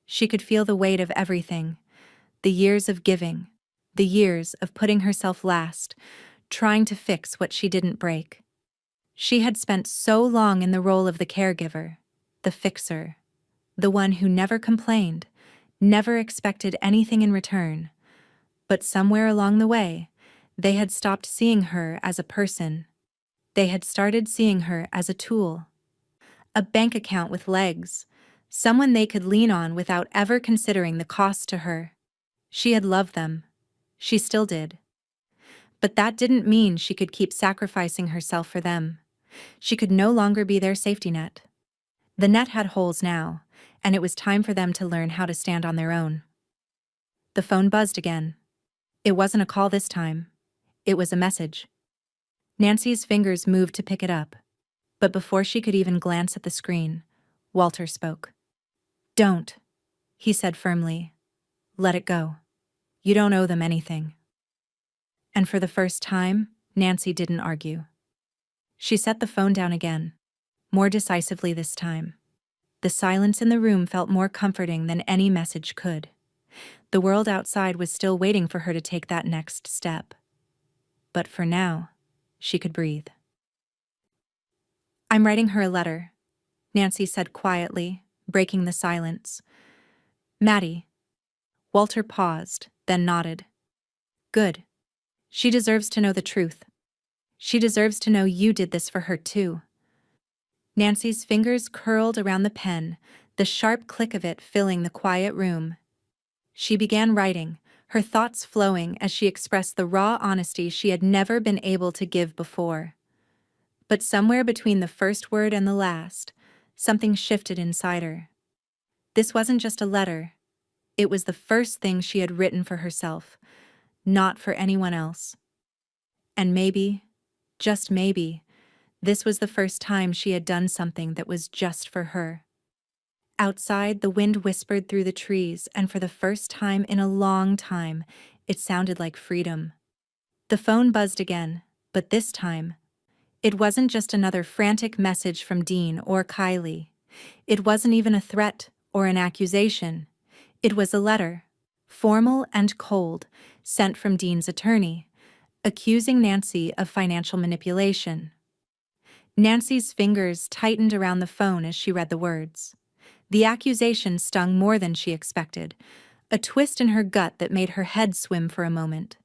S1: She could feel the weight of everything. The years of giving, the years of putting herself last, trying to fix what she didn't break. She had spent so long in the role of the caregiver, the fixer, the one who never complained, never expected anything in return. But somewhere along the way, They had stopped seeing her as a person. They had started seeing her as a tool. A bank account with legs. Someone they could lean on without ever considering the cost to her. She had loved them. She still did. But that didn't mean she could keep sacrificing herself for them. She could no longer be their safety net. The net had holes now, and it was time for them to learn how to stand on their own. The phone buzzed again. It wasn't a call this time. It was a message. Nancy's fingers moved to pick it up, but before she could even glance at the screen, Walter spoke. "Don't," he said firmly. "Let it go. You don't owe them anything." And for the first time, Nancy didn't argue. She set the phone down again, more decisively this time. The silence in the room felt more comforting than any message could. The world outside was still waiting for her to take that next step. But for now, she could breathe. "I'm writing her a letter," Nancy said quietly, breaking the silence. "Maddie." Walter paused, then nodded. "Good. She deserves to know the truth. She deserves to know you did this for her too." Nancy's fingers curled around the pen, the sharp click of it filling the quiet room. She began writing, her thoughts flowing as she expressed the raw honesty she had never been able to give before. But somewhere between the first word and the last, something shifted inside her. This wasn't just a letter. It was the first thing she had written for herself, not for anyone else. And maybe, just maybe, this was the first time she had done something that was just for her. Outside, the wind whispered through the trees, and for the first time in a long time, it sounded like freedom. The phone buzzed again, but this time, it wasn't just another frantic message from Dean or Kylie. It wasn't even a threat or an accusation. It was a letter, formal and cold, sent from Dean's attorney, accusing Nancy of financial manipulation. Nancy's fingers tightened around the phone as she read the words. The accusation stung more than she expected, a twist in her gut that made her head swim for a moment.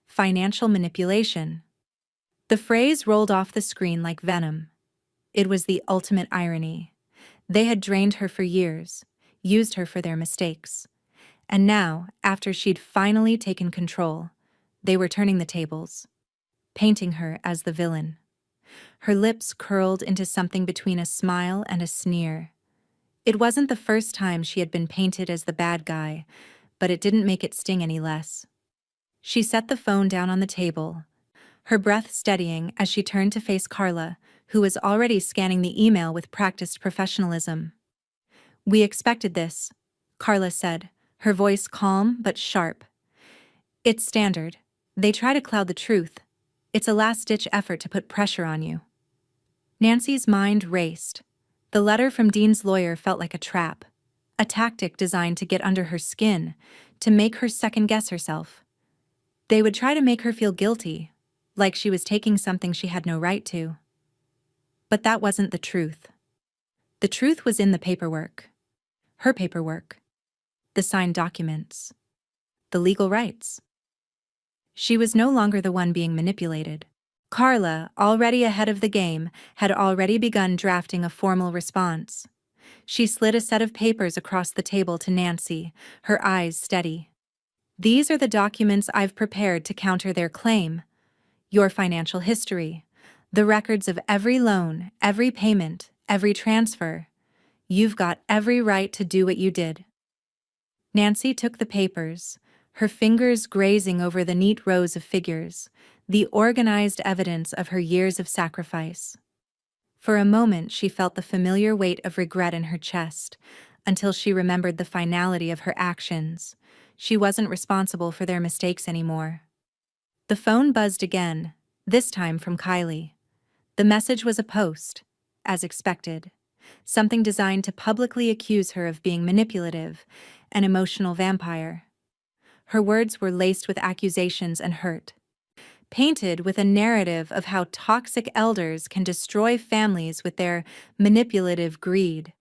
S1: Financial manipulation. The phrase rolled off the screen like venom. It was the ultimate irony. They had drained her for years, used her for their mistakes. And now, after she'd finally taken control, they were turning the tables, painting her as the villain. Her lips curled into something between a smile and a sneer. It wasn't the first time she had been painted as the bad guy, but it didn't make it sting any less. She set the phone down on the table, her breath steadying as she turned to face Carla, who was already scanning the email with practiced professionalism. "We expected this," Carla said, her voice calm but sharp. "It's standard. They try to cloud the truth. It's a last-ditch effort to put pressure on you." Nancy's mind raced. The letter from Dean's lawyer felt like a trap, a tactic designed to get under her skin, to make her second-guess herself. They would try to make her feel guilty, like she was taking something she had no right to. But that wasn't the truth. The truth was in the paperwork. Her paperwork. The signed documents. The legal rights. She was no longer the one being manipulated. Carla, already ahead of the game, had already begun drafting a formal response. She slid a set of papers across the table to Nancy, her eyes steady. "These are the documents I've prepared to counter their claim. Your financial history, the records of every loan, every payment, every transfer. You've got every right to do what you did." Nancy took the papers, her fingers grazing over the neat rows of figures, the organized evidence of her years of sacrifice. For a moment she felt the familiar weight of regret in her chest, until she remembered the finality of her actions. She wasn't responsible for their mistakes anymore. The phone buzzed again, this time from Kylie. The message was a post, as expected, something designed to publicly accuse her of being manipulative, an emotional vampire. Her words were laced with accusations and hurt, painted with a narrative of how toxic elders can destroy families with their manipulative greed.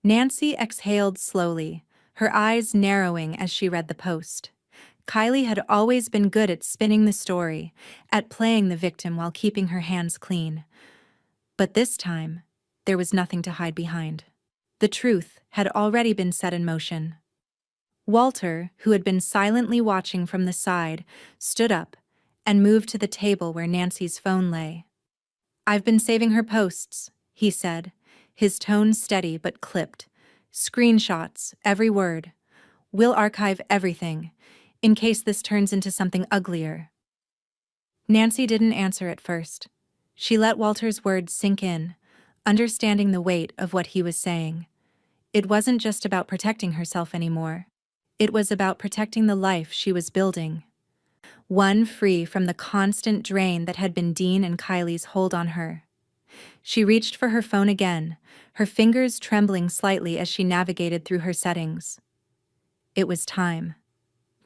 S1: Nancy exhaled slowly, her eyes narrowing as she read the post. Kylie had always been good at spinning the story, at playing the victim while keeping her hands clean. But this time, there was nothing to hide behind. The truth had already been set in motion. Walter, who had been silently watching from the side, stood up and moved to the table where Nancy's phone lay. "I've been saving her posts," he said, his tone steady but clipped. "Screenshots, every word. We'll archive everything, in case this turns into something uglier." Nancy didn't answer at first. She let Walter's words sink in, understanding the weight of what he was saying. It wasn't just about protecting herself anymore. It was about protecting the life she was building. One free from the constant drain that had been Dean and Kylie's hold on her. She reached for her phone again, her fingers trembling slightly as she navigated through her settings. It was time.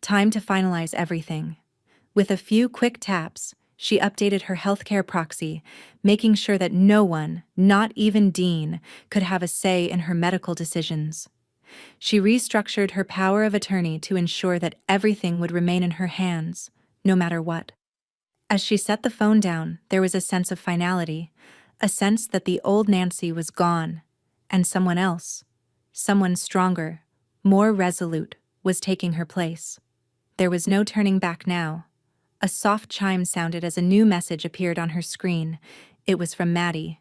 S1: Time to finalize everything. With a few quick taps, she updated her healthcare proxy, making sure that no one, not even Dean, could have a say in her medical decisions. She restructured her power of attorney to ensure that everything would remain in her hands, no matter what. As she set the phone down, there was a sense of finality, a sense that the old Nancy was gone, and someone else, someone stronger, more resolute, was taking her place. There was no turning back now. A soft chime sounded as a new message appeared on her screen. It was from Maddie.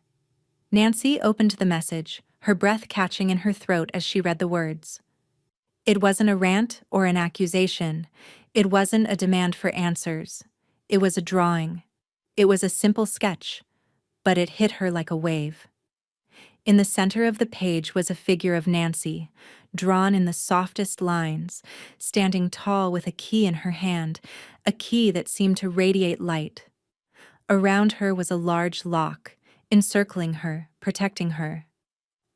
S1: Nancy opened the message, her breath catching in her throat as she read the words. It wasn't a rant or an accusation. It wasn't a demand for answers. It was a drawing. It was a simple sketch, but it hit her like a wave. In the center of the page was a figure of Nancy, drawn in the softest lines, standing tall with a key in her hand, a key that seemed to radiate light. Around her was a large lock, encircling her, protecting her.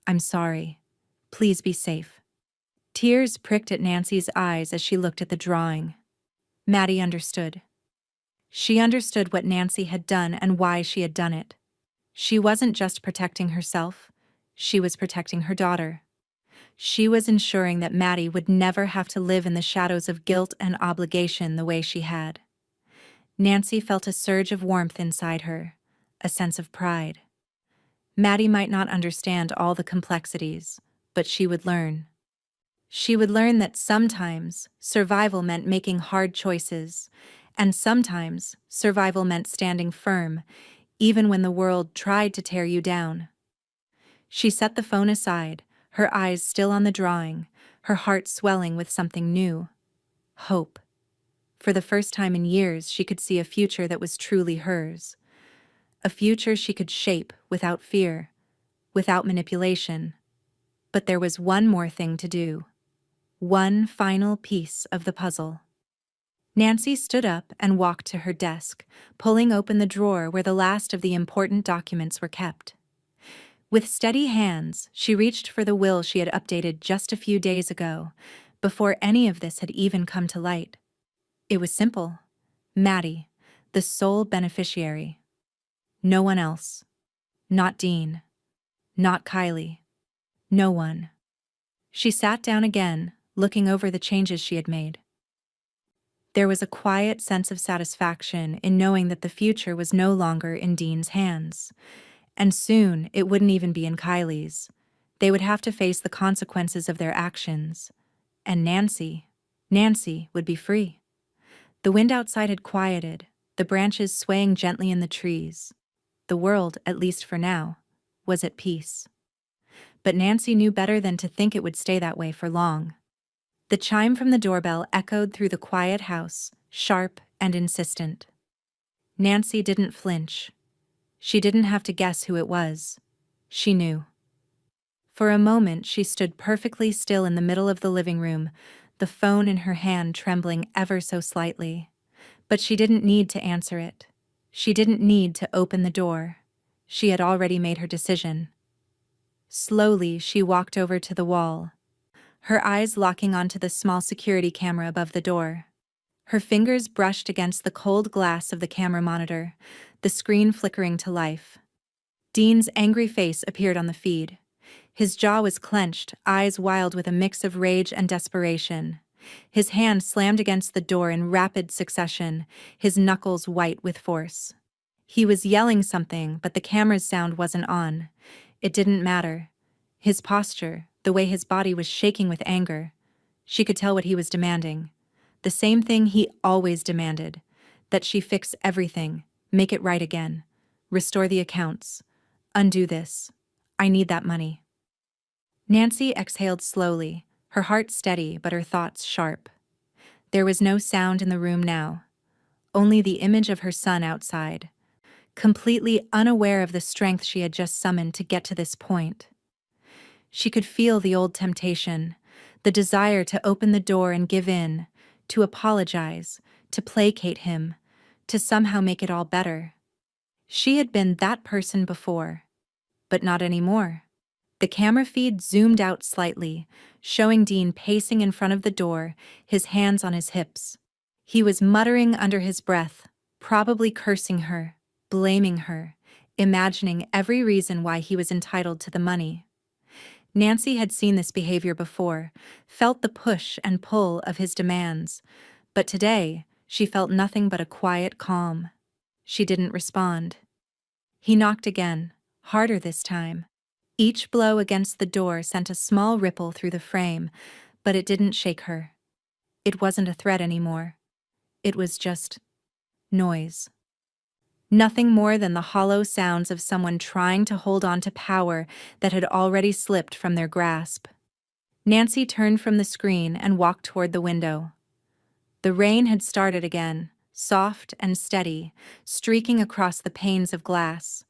S1: "I'm sorry. Please be safe." Tears pricked at Nancy's eyes as she looked at the drawing. Maddie understood. She understood what Nancy had done and why she had done it. She wasn't just protecting herself, she was protecting her daughter. She was ensuring that Maddie would never have to live in the shadows of guilt and obligation the way she had. Nancy felt a surge of warmth inside her, a sense of pride. Maddie might not understand all the complexities, but she would learn. She would learn that sometimes survival meant making hard choices, and sometimes survival meant standing firm, even when the world tried to tear you down. She set the phone aside, her eyes still on the drawing, her heart swelling with something new. Hope. For the first time in years, she could see a future that was truly hers. A future she could shape without fear, without manipulation. But there was one more thing to do. One final piece of the puzzle. Nancy stood up and walked to her desk, pulling open the drawer where the last of the important documents were kept. With steady hands, she reached for the will she had updated just a few days ago, before any of this had even come to light. It was simple. Maddie, the sole beneficiary. No one else. Not Dean. Not Kylie. No one. She sat down again, looking over the changes she had made. There was a quiet sense of satisfaction in knowing that the future was no longer in Dean's hands. And soon it wouldn't even be in Kylie's. They would have to face the consequences of their actions. And Nancy would be free. The wind outside had quieted, the branches swaying gently in the trees. The world, at least for now, was at peace. But Nancy knew better than to think it would stay that way for long. The chime from the doorbell echoed through the quiet house, sharp and insistent. Nancy didn't flinch. She didn't have to guess who it was. She knew. For a moment she stood perfectly still in the middle of the living room, the phone in her hand trembling ever so slightly. But she didn't need to answer it. She didn't need to open the door. She had already made her decision. Slowly she walked over to the wall, her eyes locking onto the small security camera above the door. Her fingers brushed against the cold glass of the camera monitor, the screen flickering to life. Dean's angry face appeared on the feed. His jaw was clenched, eyes wild with a mix of rage and desperation. His hand slammed against the door in rapid succession, his knuckles white with force. He was yelling something, but the camera's sound wasn't on. It didn't matter. His posture, the way his body was shaking with anger. She could tell what he was demanding. The same thing he always demanded. That she fix everything, make it right again. Restore the accounts. Undo this. I need that money. Nancy exhaled slowly, her heart steady but her thoughts sharp. There was no sound in the room now. Only the image of her son outside, completely unaware of the strength she had just summoned to get to this point. She could feel the old temptation, the desire to open the door and give in, to apologize, to placate him, to somehow make it all better. She had been that person before, but not anymore. The camera feed zoomed out slightly, showing Dean pacing in front of the door, his hands on his hips. He was muttering under his breath, probably cursing her, blaming her, imagining every reason why he was entitled to the money. Nancy had seen this behavior before, felt the push and pull of his demands, but today she felt nothing but a quiet calm. She didn't respond. He knocked again, harder this time. Each blow against the door sent a small ripple through the frame, but it didn't shake her. It wasn't a threat anymore. It was just noise. Nothing more than the hollow sounds of someone trying to hold on to power that had already slipped from their grasp. Nancy turned from the screen and walked toward the window. The rain had started again, soft and steady, streaking across the panes of glass.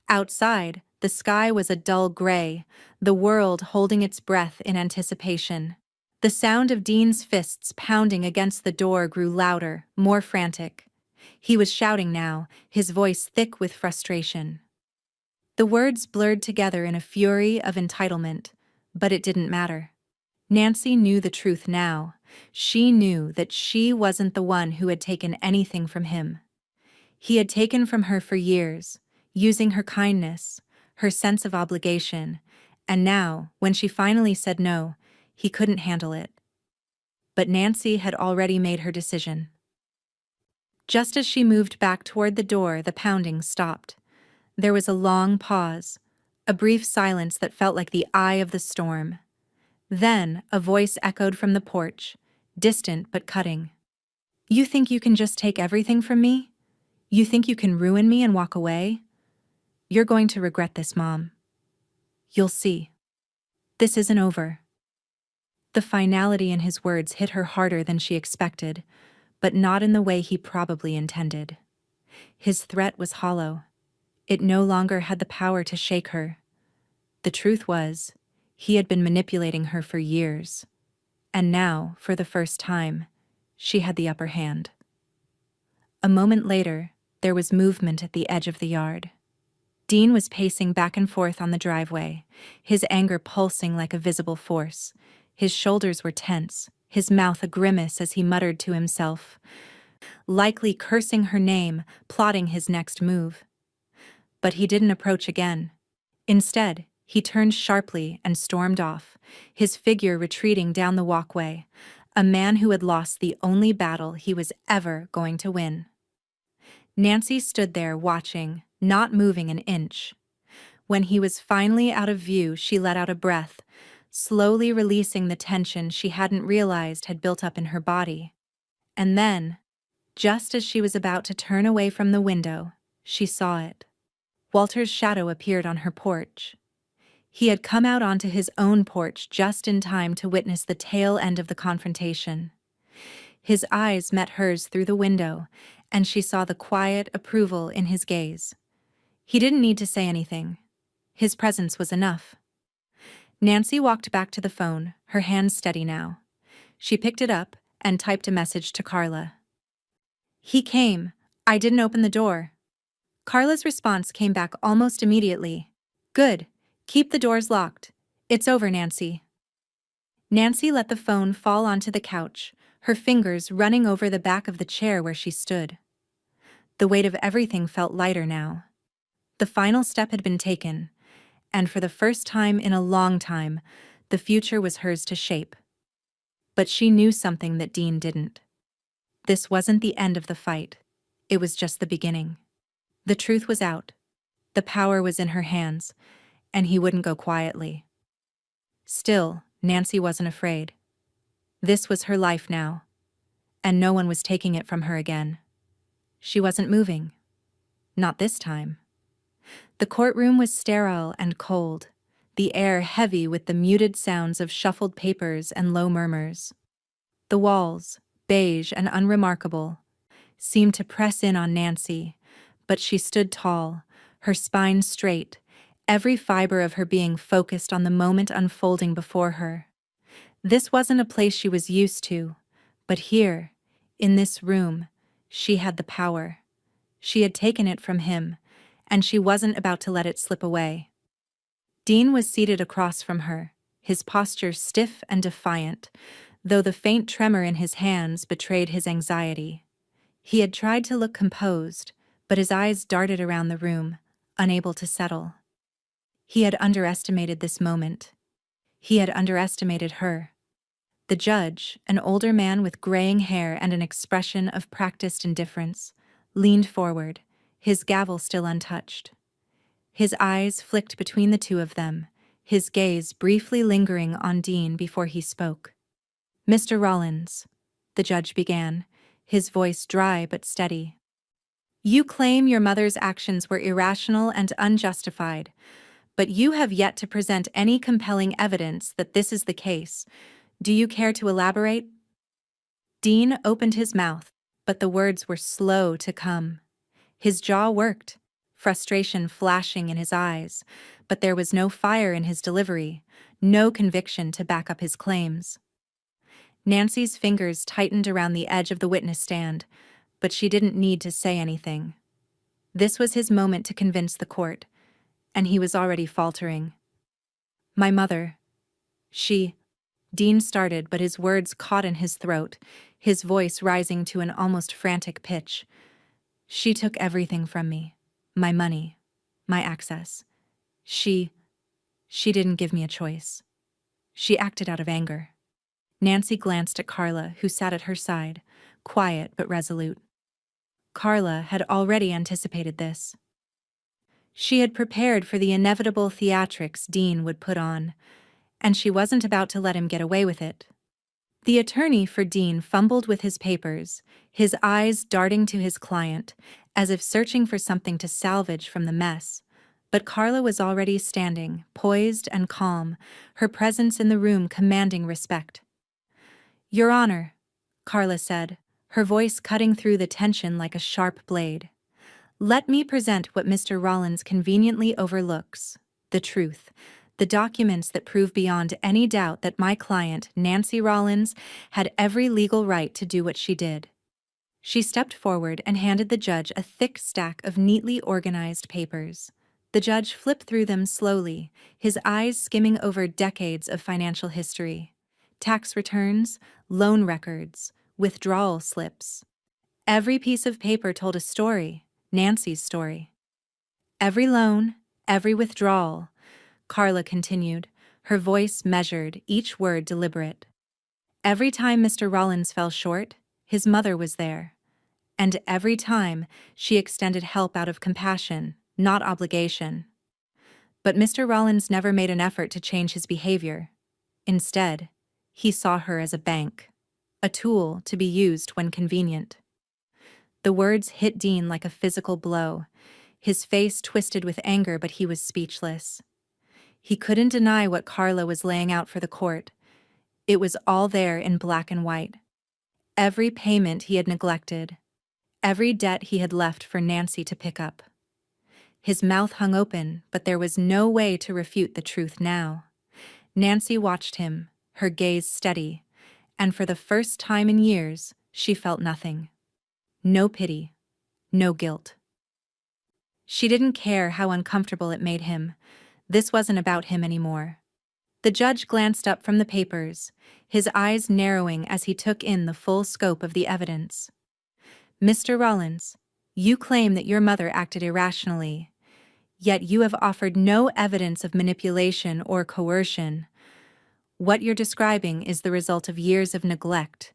S1: Outside, the sky was a dull gray, the world holding its breath in anticipation. The sound of Dean's fists pounding against the door grew louder, more frantic. He was shouting now, his voice thick with frustration. The words blurred together in a fury of entitlement, but it didn't matter. Nancy knew the truth now. She knew that she wasn't the one who had taken anything from him. He had taken from her for years, using her kindness, her sense of obligation, and now, when she finally said no, he couldn't handle it. But Nancy had already made her decision. Just as she moved back toward the door, the pounding stopped. There was a long pause, a brief silence that felt like the eye of the storm. Then, a voice echoed from the porch, distant but cutting. "You think you can just take everything from me? You think you can ruin me and walk away? You're going to regret this, Mom. You'll see. This isn't over." The finality in his words hit her harder than she expected, but not in the way he probably intended. His threat was hollow. It no longer had the power to shake her. The truth was, he had been manipulating her for years. And now, for the first time, she had the upper hand. A moment later, there was movement at the edge of the yard. Dean was pacing back and forth on the driveway, his anger pulsing like a visible force. His shoulders were tense, his mouth a grimace as he muttered to himself, likely cursing her name, plotting his next move. But he didn't approach again. Instead, he turned sharply and stormed off, his figure retreating down the walkway, a man who had lost the only battle he was ever going to win. Nancy stood there watching, not moving an inch. When he was finally out of view, she let out a breath, slowly releasing the tension she hadn't realized had built up in her body. And then, just as she was about to turn away from the window, she saw it. Walter's shadow appeared on her porch. He had come out onto his own porch just in time to witness the tail end of the confrontation. His eyes met hers through the window, and she saw the quiet approval in his gaze. He didn't need to say anything. His presence was enough. Nancy walked back to the phone, her hands steady now. She picked it up and typed a message to Carla. "He came. I didn't open the door." Carla's response came back almost immediately. "Good. Keep the doors locked. It's over, Nancy." Nancy let the phone fall onto the couch, her fingers running over the back of the chair where she stood. The weight of everything felt lighter now. The final step had been taken, and for the first time in a long time, the future was hers to shape. But she knew something that Dean didn't. This wasn't the end of the fight. It was just the beginning. The truth was out. The power was in her hands, and he wouldn't go quietly. Still, Nancy wasn't afraid. This was her life now, and no one was taking it from her again. She wasn't moving. Not this time. The courtroom was sterile and cold, the air heavy with the muted sounds of shuffled papers and low murmurs. The walls, beige and unremarkable, seemed to press in on Nancy, but she stood tall, her spine straight, every fiber of her being focused on the moment unfolding before her. This wasn't a place she was used to, but here, in this room, she had the power. She had taken it from him, and she wasn't about to let it slip away. Dean was seated across from her, his posture stiff and defiant, though the faint tremor in his hands betrayed his anxiety. He had tried to look composed, but his eyes darted around the room, unable to settle. He had underestimated this moment. He had underestimated her. The judge, an older man with graying hair and an expression of practiced indifference, leaned forward, his gavel still untouched. His eyes flicked between the two of them, his gaze briefly lingering on Dean before he spoke. "Mr. Rollins," the judge began, his voice dry but steady. "You claim your mother's actions were irrational and unjustified, but you have yet to present any compelling evidence that this is the case. Do you care to elaborate?" Dean opened his mouth, but the words were slow to come. His jaw worked, frustration flashing in his eyes, but there was no fire in his delivery, no conviction to back up his claims. Nancy's fingers tightened around the edge of the witness stand, but she didn't need to say anything. This was his moment to convince the court, and he was already faltering. "My mother, Dean started, but his words caught in his throat, his voice rising to an almost frantic pitch. "She took everything from me. My money, my access. She didn't give me a choice. She acted out of anger." Nancy glanced at Carla, who sat at her side, quiet but resolute. Carla had already anticipated this. She had prepared for the inevitable theatrics Dean would put on, and she wasn't about to let him get away with it. The attorney for Dean fumbled with his papers, his eyes darting to his client, as if searching for something to salvage from the mess. But Carla was already standing, poised and calm, her presence in the room commanding respect. "Your Honor," Carla said, her voice cutting through the tension like a sharp blade. "Let me present what Mr. Rollins conveniently overlooks, the truth, the documents that prove beyond any doubt that my client, Nancy Rollins, had every legal right to do what she did." She stepped forward and handed the judge a thick stack of neatly organized papers. The judge flipped through them slowly, his eyes skimming over decades of financial history. Tax returns, loan records, withdrawal slips. Every piece of paper told a story, Nancy's story. "Every loan, every withdrawal," Carla continued, her voice measured, each word deliberate. "Every time Mr. Rollins fell short, his mother was there. And every time she extended help out of compassion, not obligation. But Mr. Rollins never made an effort to change his behavior. Instead, he saw her as a bank, a tool to be used when convenient." The words hit Dean like a physical blow. His face twisted with anger, but he was speechless. He couldn't deny what Carla was laying out for the court. It was all there in black and white. Every payment he had neglected, every debt he had left for Nancy to pick up. His mouth hung open, but there was no way to refute the truth now. Nancy watched him, her gaze steady, and for the first time in years, she felt nothing. No pity, no guilt. She didn't care how uncomfortable it made him. This wasn't about him anymore. The judge glanced up from the papers, his eyes narrowing as he took in the full scope of the evidence. "Mr. Rollins, you claim that your mother acted irrationally, yet you have offered no evidence of manipulation or coercion. What you're describing is the result of years of neglect,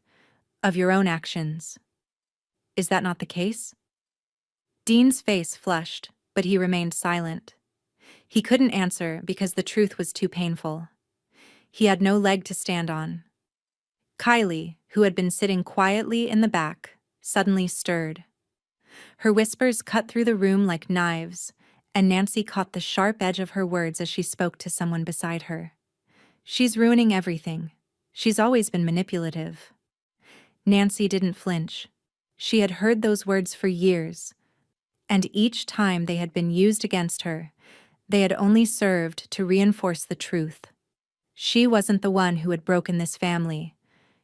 S1: of your own actions. Is that not the case? Dean's face flushed, but he remained silent. He couldn't answer because the truth was too painful. He had no leg to stand on. Kylie, who had been sitting quietly in the back, suddenly stirred. Her whispers cut through the room like knives, and Nancy caught the sharp edge of her words as she spoke to someone beside her. "She's ruining everything. She's always been manipulative." Nancy didn't flinch. She had heard those words for years, and each time they had been used against her, they had only served to reinforce the truth. She wasn't the one who had broken this family.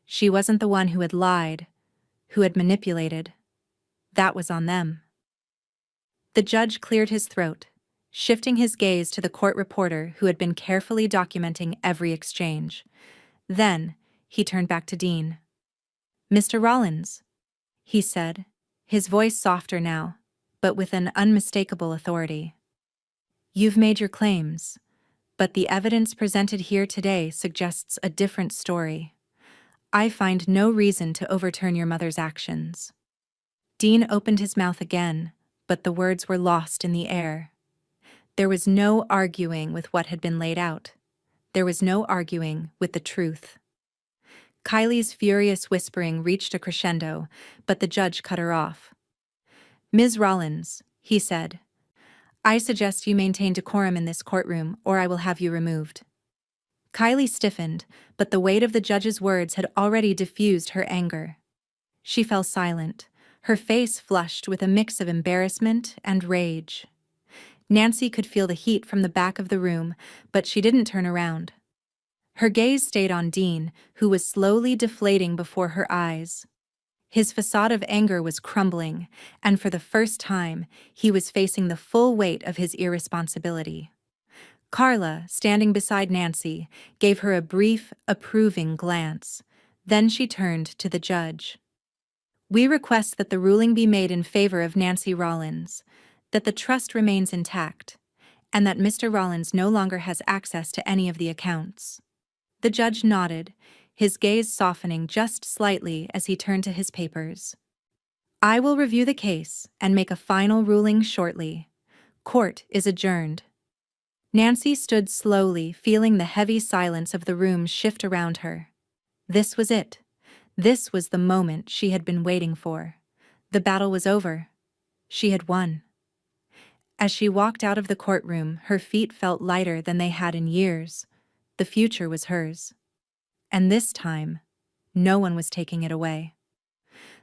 S1: She wasn't the one who had lied, who had manipulated. That was on them. The judge cleared his throat, shifting his gaze to the court reporter who had been carefully documenting every exchange. Then, he turned back to Dean. "Mr. Rollins," he said, his voice softer now, but with an unmistakable authority. "You've made your claims, but the evidence presented here today suggests a different story. I find no reason to overturn your mother's actions." Dean opened his mouth again, but the words were lost in the air. There was no arguing with what had been laid out. There was no arguing with the truth. Kylie's furious whispering reached a crescendo, but the judge cut her off. "Ms. Rollins," he said, "I suggest you maintain decorum in this courtroom, or I will have you removed." Kylie stiffened, but the weight of the judge's words had already diffused her anger. She fell silent, her face flushed with a mix of embarrassment and rage. Nancy could feel the heat from the back of the room, but she didn't turn around. Her gaze stayed on Dean, who was slowly deflating before her eyes. His facade of anger was crumbling, and for the first time, he was facing the full weight of his irresponsibility. Carla, standing beside Nancy, gave her a brief, approving glance. Then she turned to the judge. "We request that the ruling be made in favor of Nancy Rollins, that the trust remains intact, and that Mr. Rollins no longer has access to any of the accounts." The judge nodded, his gaze softening just slightly as he turned to his papers. "I will review the case and make a final ruling shortly. Court is adjourned." Nancy stood slowly, feeling the heavy silence of the room shift around her. This was it. This was the moment she had been waiting for. The battle was over. She had won. As she walked out of the courtroom, her feet felt lighter than they had in years. The future was hers. And this time, no one was taking it away.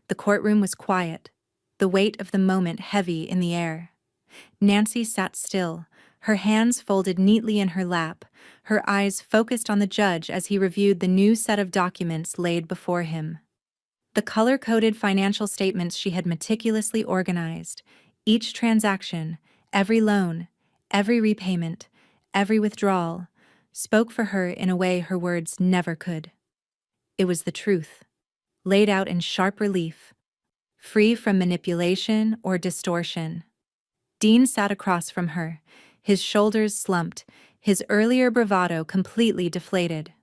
S1: The courtroom was quiet, the weight of the moment heavy in the air. Nancy sat still, her hands folded neatly in her lap, her eyes focused on the judge as he reviewed the new set of documents laid before him. The color-coded financial statements she had meticulously organized, each transaction, every loan, every repayment, every withdrawal, spoke for her in a way her words never could. It was the truth, laid out in sharp relief, free from manipulation or distortion. Dean sat across from her, his shoulders slumped, his earlier bravado completely deflated.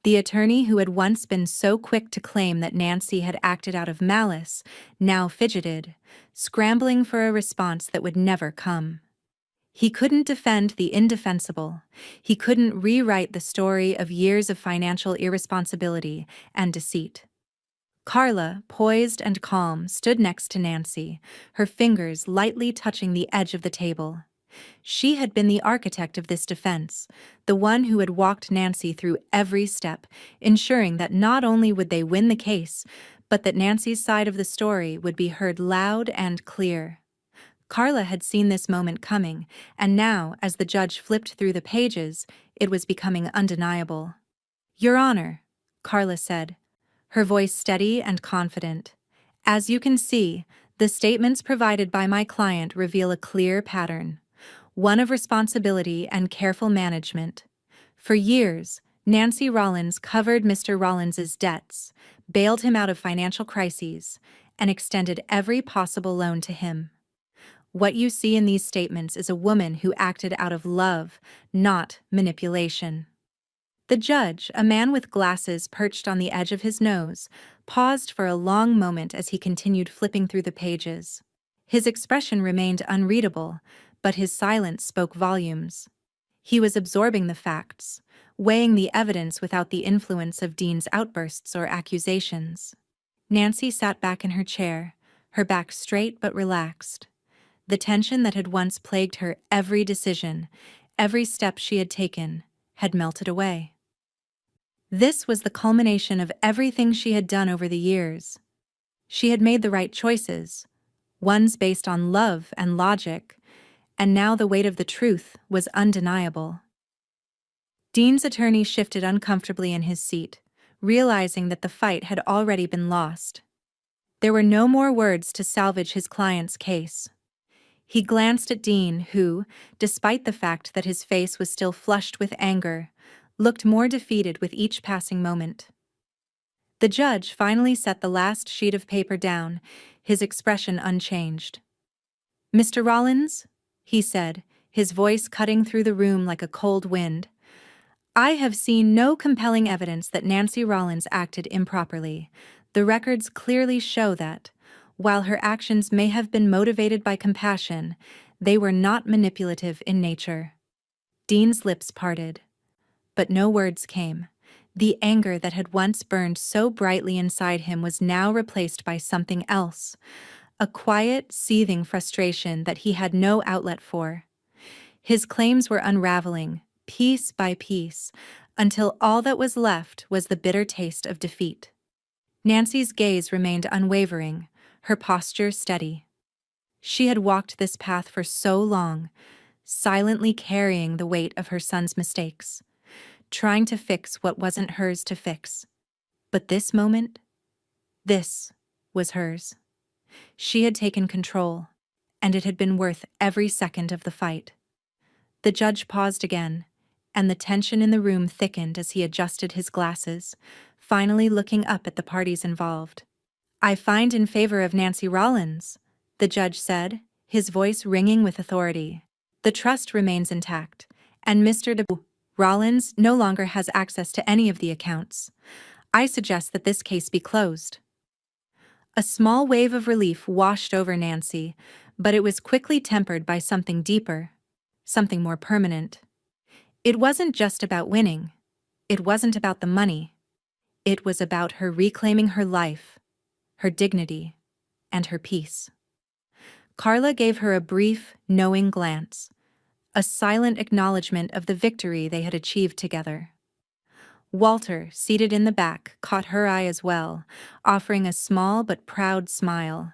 S1: The attorney who had once been so quick to claim that Nancy had acted out of malice now fidgeted, scrambling for a response that would never come. He couldn't defend the indefensible. He couldn't rewrite the story of years of financial irresponsibility and deceit. Carla, poised and calm, stood next to Nancy, her fingers lightly touching the edge of the table. She had been the architect of this defense, the one who had walked Nancy through every step, ensuring that not only would they win the case, but that Nancy's side of the story would be heard loud and clear. Carla had seen this moment coming, and now, as the judge flipped through the pages, it was becoming undeniable. "Your Honor," Carla said, her voice steady and confident, "as you can see, the statements provided by my client reveal a clear pattern, one of responsibility and careful management. For years, Nancy Rollins covered Mr. Rollins's debts, bailed him out of financial crises, and extended every possible loan to him. What you see in these statements is a woman who acted out of love, not manipulation." The judge, a man with glasses perched on the edge of his nose, paused for a long moment as he continued flipping through the pages. His expression remained unreadable, but his silence spoke volumes. He was absorbing the facts, weighing the evidence without the influence of Dean's outbursts or accusations. Nancy sat back in her chair, her back straight but relaxed. The tension that had once plagued her every decision, every step she had taken, had melted away. This was the culmination of everything she had done over the years. She had made the right choices, ones based on love and logic, and now the weight of the truth was undeniable. Dean's attorney shifted uncomfortably in his seat, realizing that the fight had already been lost. There were no more words to salvage his client's case. He glanced at Dean, who, despite the fact that his face was still flushed with anger, looked more defeated with each passing moment. The judge finally set the last sheet of paper down, his expression unchanged. "Mr. Rollins," he said, his voice cutting through the room like a cold wind, "I have seen no compelling evidence that Nancy Rollins acted improperly. The records clearly show that, while her actions may have been motivated by compassion, they were not manipulative in nature." Dean's lips parted, but no words came. The anger that had once burned so brightly inside him was now replaced by something else, a quiet, seething frustration that he had no outlet for. His claims were unraveling, piece by piece, until all that was left was the bitter taste of defeat. Nancy's gaze remained unwavering, her posture steady. She had walked this path for so long, silently carrying the weight of her son's mistakes, trying to fix what wasn't hers to fix. But this moment, this was hers. She had taken control, and it had been worth every second of the fight. The judge paused again, and the tension in the room thickened as he adjusted his glasses, finally looking up at the parties involved. "I find in favor of Nancy Rollins," the judge said, his voice ringing with authority. "The trust remains intact, and Mr. Rollins no longer has access to any of the accounts. I suggest that this case be closed." A small wave of relief washed over Nancy, but it was quickly tempered by something deeper, something more permanent. It wasn't just about winning. It wasn't about the money. It was about her reclaiming her life, her dignity, and her peace. Carla gave her a brief, knowing glance, a silent acknowledgement of the victory they had achieved together. Walter, seated in the back, caught her eye as well, offering a small but proud smile.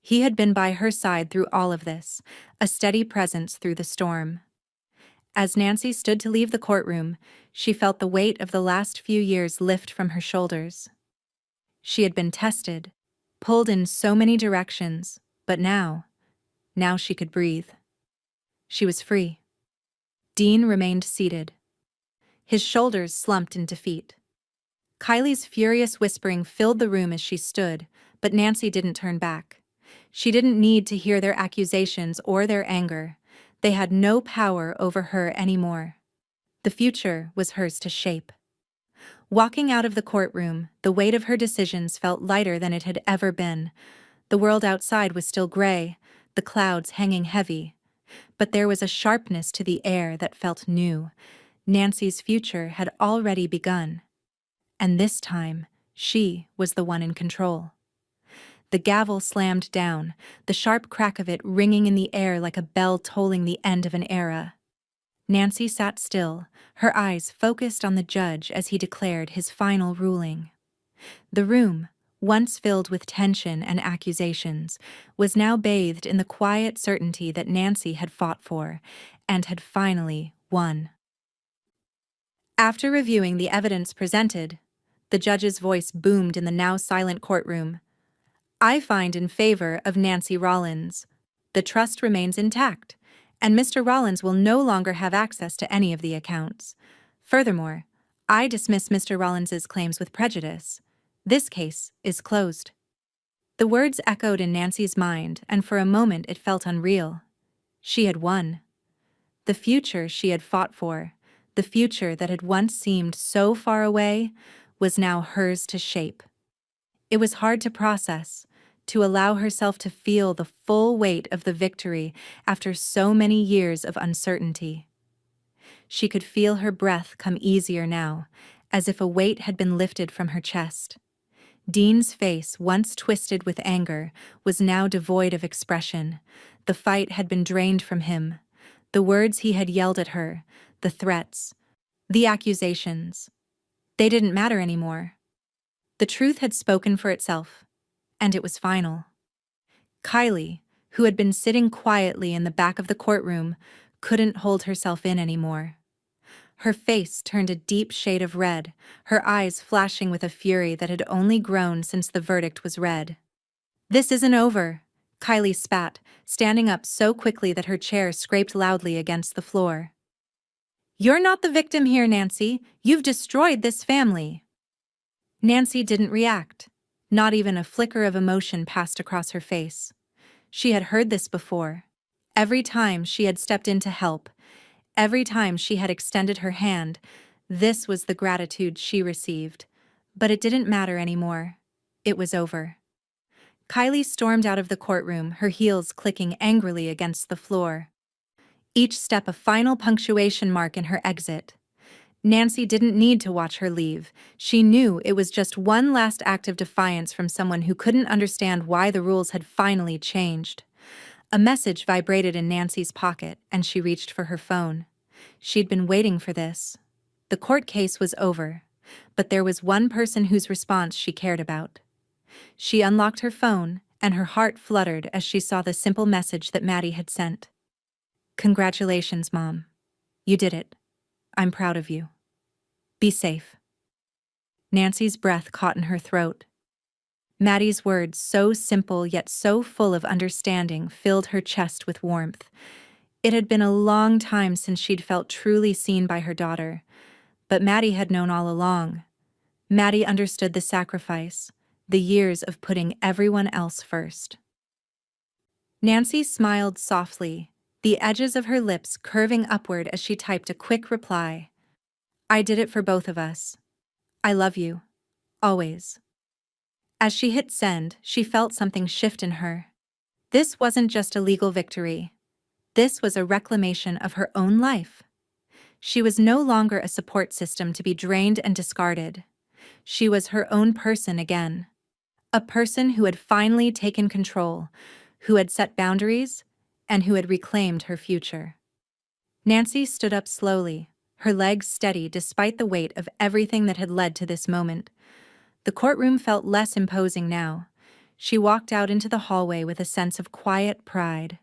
S1: He had been by her side through all of this, a steady presence through the storm. As Nancy stood to leave the courtroom, she felt the weight of the last few years lift from her shoulders. She had been tested, pulled in so many directions, but now she could breathe. She was free. Dean remained seated. His shoulders slumped in defeat. Kylie's furious whispering filled the room as she stood, but Nancy didn't turn back. She didn't need to hear their accusations or their anger. They had no power over her anymore. The future was hers to shape. Walking out of the courtroom, the weight of her decisions felt lighter than it had ever been. The world outside was still gray, the clouds hanging heavy. But there was a sharpness to the air that felt new. Nancy's future had already begun. And this time, she was the one in control. The gavel slammed down, the sharp crack of it ringing in the air like a bell tolling the end of an era. Nancy sat still, her eyes focused on the judge as he declared his final ruling. The room, once filled with tension and accusations, was now bathed in the quiet certainty that Nancy had fought for, and had finally won. After reviewing the evidence presented, the judge's voice boomed in the now silent courtroom. "I find in favor of Nancy Rollins. The trust remains intact, and Mr. Rollins will no longer have access to any of the accounts. Furthermore, I dismiss Mr. Rollins's claims with prejudice. This case is closed." The words echoed in Nancy's mind, and for a moment it felt unreal. She had won. The future she had fought for, The future that had once seemed so far away was now hers to shape. It was hard to process, to allow herself to feel the full weight of the victory after so many years of uncertainty. She could feel her breath come easier now, as if a weight had been lifted from her chest. Dean's face, once twisted with anger, was now devoid of expression. The fight had been drained from him. The words he had yelled at her, the threats, the accusations, they didn't matter anymore. The truth had spoken for itself, and it was final. Kylie, who had been sitting quietly in the back of the courtroom, couldn't hold herself in anymore. Her face turned a deep shade of red, her eyes flashing with a fury that had only grown since the verdict was read. "This isn't over," Kylie spat, standing up so quickly that her chair scraped loudly against the floor. "You're not the victim here, Nancy. You've destroyed this family." Nancy didn't react. Not even a flicker of emotion passed across her face. She had heard this before. Every time she had stepped in to help, every time she had extended her hand, this was the gratitude she received. But it didn't matter anymore. It was over. Kylie stormed out of the courtroom, her heels clicking angrily against the floor. Each step a final punctuation mark in her exit. Nancy didn't need to watch her leave. She knew it was just one last act of defiance from someone who couldn't understand why the rules had finally changed. A message vibrated in Nancy's pocket, and she reached for her phone. She'd been waiting for this. The court case was over, but there was one person whose response she cared about. She unlocked her phone, and her heart fluttered as she saw the simple message that Maddie had sent. "Congratulations, Mom. You did it. I'm proud of you. Be safe." Nancy's breath caught in her throat. Maddie's words, so simple yet so full of understanding, filled her chest with warmth. It had been a long time since she'd felt truly seen by her daughter, but Maddie had known all along. Maddie understood the sacrifice, the years of putting everyone else first. Nancy smiled softly, the edges of her lips curving upward as she typed a quick reply. "I did it for both of us. I love you. Always." As she hit send, she felt something shift in her. This wasn't just a legal victory. This was a reclamation of her own life. She was no longer a support system to be drained and discarded. She was her own person again. A person who had finally taken control, who had set boundaries, and who had reclaimed her future. Nancy stood up slowly, her legs steady despite the weight of everything that had led to this moment. The courtroom felt less imposing now. She walked out into the hallway with a sense of quiet pride.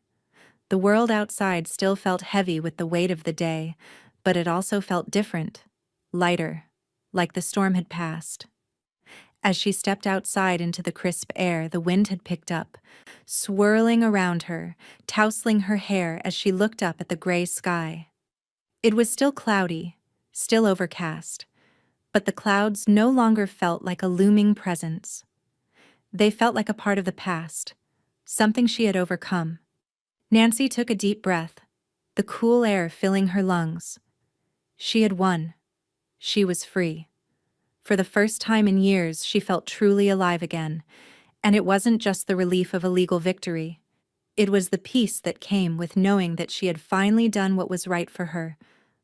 S1: The world outside still felt heavy with the weight of the day, but it also felt different, lighter, like the storm had passed. As she stepped outside into the crisp air, the wind had picked up, swirling around her, tousling her hair as she looked up at the gray sky. It was still cloudy, still overcast, but the clouds no longer felt like a looming presence. They felt like a part of the past, something she had overcome. Nancy took a deep breath, the cool air filling her lungs. She had won. She was free. For the first time in years, she felt truly alive again, and it wasn't just the relief of a legal victory. It was the peace that came with knowing that she had finally done what was right for her,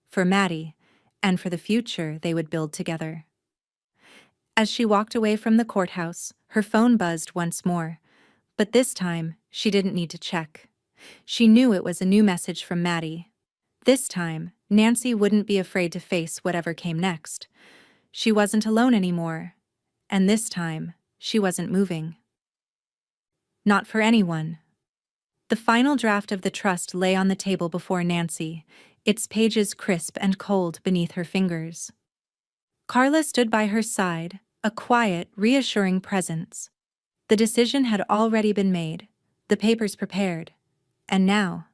S1: for Maddie, and for the future they would build together. As she walked away from the courthouse, her phone buzzed once more, but this time she didn't need to check. She knew it was a new message from Maddie. This time, Nancy wouldn't be afraid to face whatever came next. She wasn't alone anymore, and this time, she wasn't moving. Not for anyone. The final draft of the trust lay on the table before Nancy, its pages crisp and cold beneath her fingers. Carla stood by her side, a quiet, reassuring presence. The decision had already been made, the papers prepared, and now,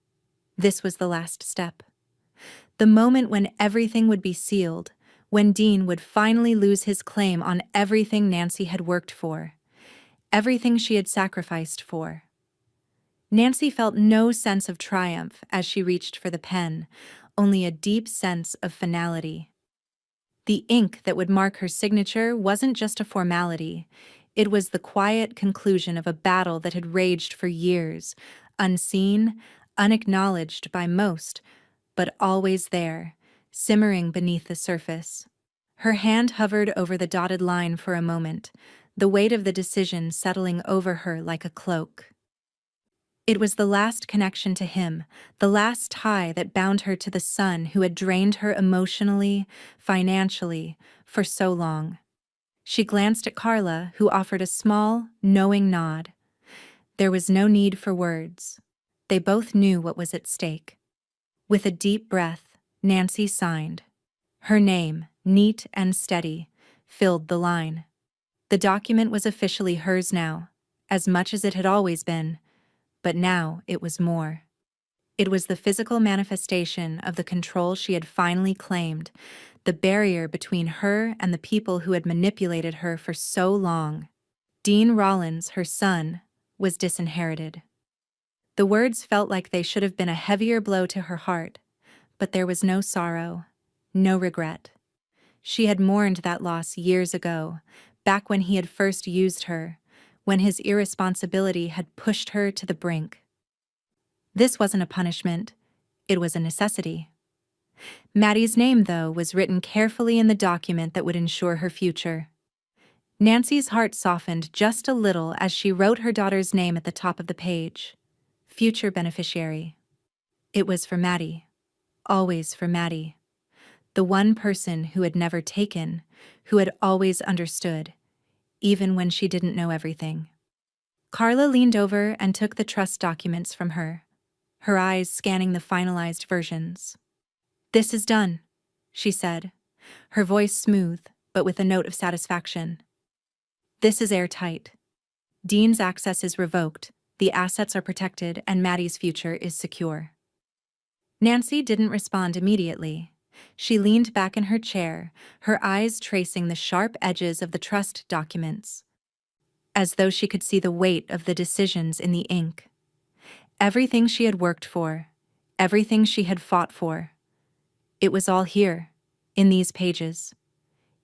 S1: this was the last step. The moment when everything would be sealed, when Dean would finally lose his claim on everything Nancy had worked for, everything she had sacrificed for. Nancy felt no sense of triumph as she reached for the pen, only a deep sense of finality. The ink that would mark her signature wasn't just a formality. It was the quiet conclusion of a battle that had raged for years, unseen, unacknowledged by most, but always there, simmering beneath the surface. Her hand hovered over the dotted line for a moment, the weight of the decision settling over her like a cloak. It was the last connection to him, the last tie that bound her to the son who had drained her emotionally, financially, for so long. She glanced at Carla, who offered a small, knowing nod. There was no need for words. They both knew what was at stake. With a deep breath, Nancy signed. Her name, neat and steady, filled the line. The document was officially hers now, as much as it had always been, but now it was more. It was the physical manifestation of the control she had finally claimed, the barrier between her and the people who had manipulated her for so long. Dean Rollins, her son, was disinherited. The words felt like they should have been a heavier blow to her heart, but there was no sorrow, no regret. She had mourned that loss years ago, back when he had first used her, when his irresponsibility had pushed her to the brink. This wasn't a punishment, it was a necessity. Maddie's name, though, was written carefully in the document that would ensure her future. Nancy's heart softened just a little as she wrote her daughter's name at the top of the page. Future beneficiary. It was for Maddie. Always for Maddie. The one person who had never taken, who had always understood, even when she didn't know everything. Carla leaned over and took the trust documents from her, her eyes scanning the finalized versions. "This is done," she said, her voice smooth, but with a note of satisfaction. "This is airtight. Dean's access is revoked, the assets are protected, and Maddie's future is secure." Nancy didn't respond immediately. She leaned back in her chair, her eyes tracing the sharp edges of the trust documents, as though she could see the weight of the decisions in the ink. Everything she had worked for, everything she had fought for. It was all here, in these pages.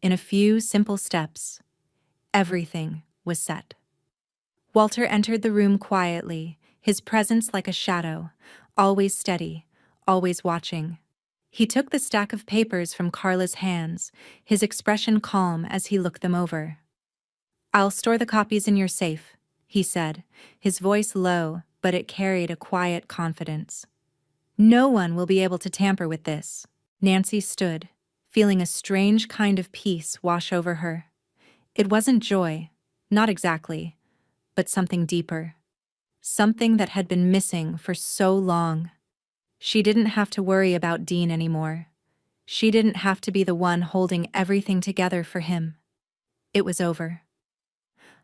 S1: In a few simple steps, everything was set. Walter entered the room quietly, his presence like a shadow, always steady, always watching. He took the stack of papers from Carla's hands, his expression calm as he looked them over. "I'll store the copies in your safe," he said, his voice low, but it carried a quiet confidence. "No one will be able to tamper with this." Nancy stood, feeling a strange kind of peace wash over her. It wasn't joy, not exactly, but something deeper. Something that had been missing for so long. She didn't have to worry about Dean anymore. She didn't have to be the one holding everything together for him. It was over.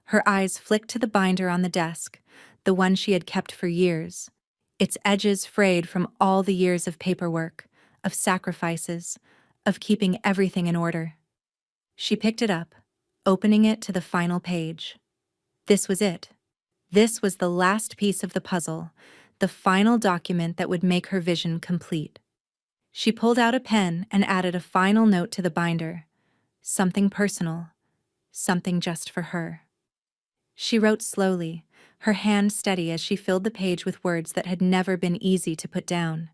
S1: Her eyes flicked to the binder on the desk, the one she had kept for years, its edges frayed from all the years of paperwork, of sacrifices, of keeping everything in order. She picked it up, opening it to the final page. This was it. This was the last piece of the puzzle, the final document that would make her vision complete. She pulled out a pen and added a final note to the binder. Something personal, something just for her. She wrote slowly, her hand steady as she filled the page with words that had never been easy to put down.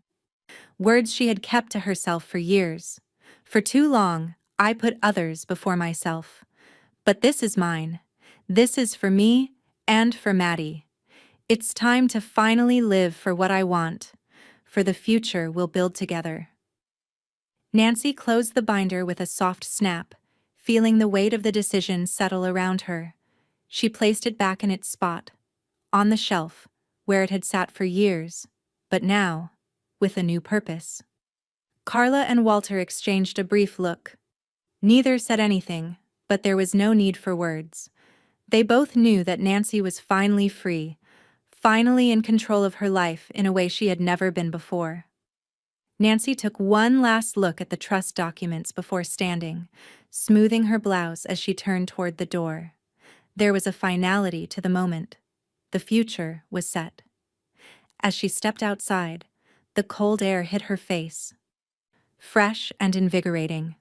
S1: Words she had kept to herself for years. "For too long, I put others before myself. But this is mine. This is for me and for Maddie. It's time to finally live for what I want, for the future we'll build together." Nancy closed the binder with a soft snap, feeling the weight of the decision settle around her. She placed it back in its spot, on the shelf, where it had sat for years, but now, with a new purpose. Carla and Walter exchanged a brief look. Neither said anything, but there was no need for words. They both knew that Nancy was finally free, finally in control of her life in a way she had never been before. Nancy took one last look at the trust documents before standing, smoothing her blouse as she turned toward the door. There was a finality to the moment. The future was set. As she stepped outside, the cold air hit her face. fresh and invigorating.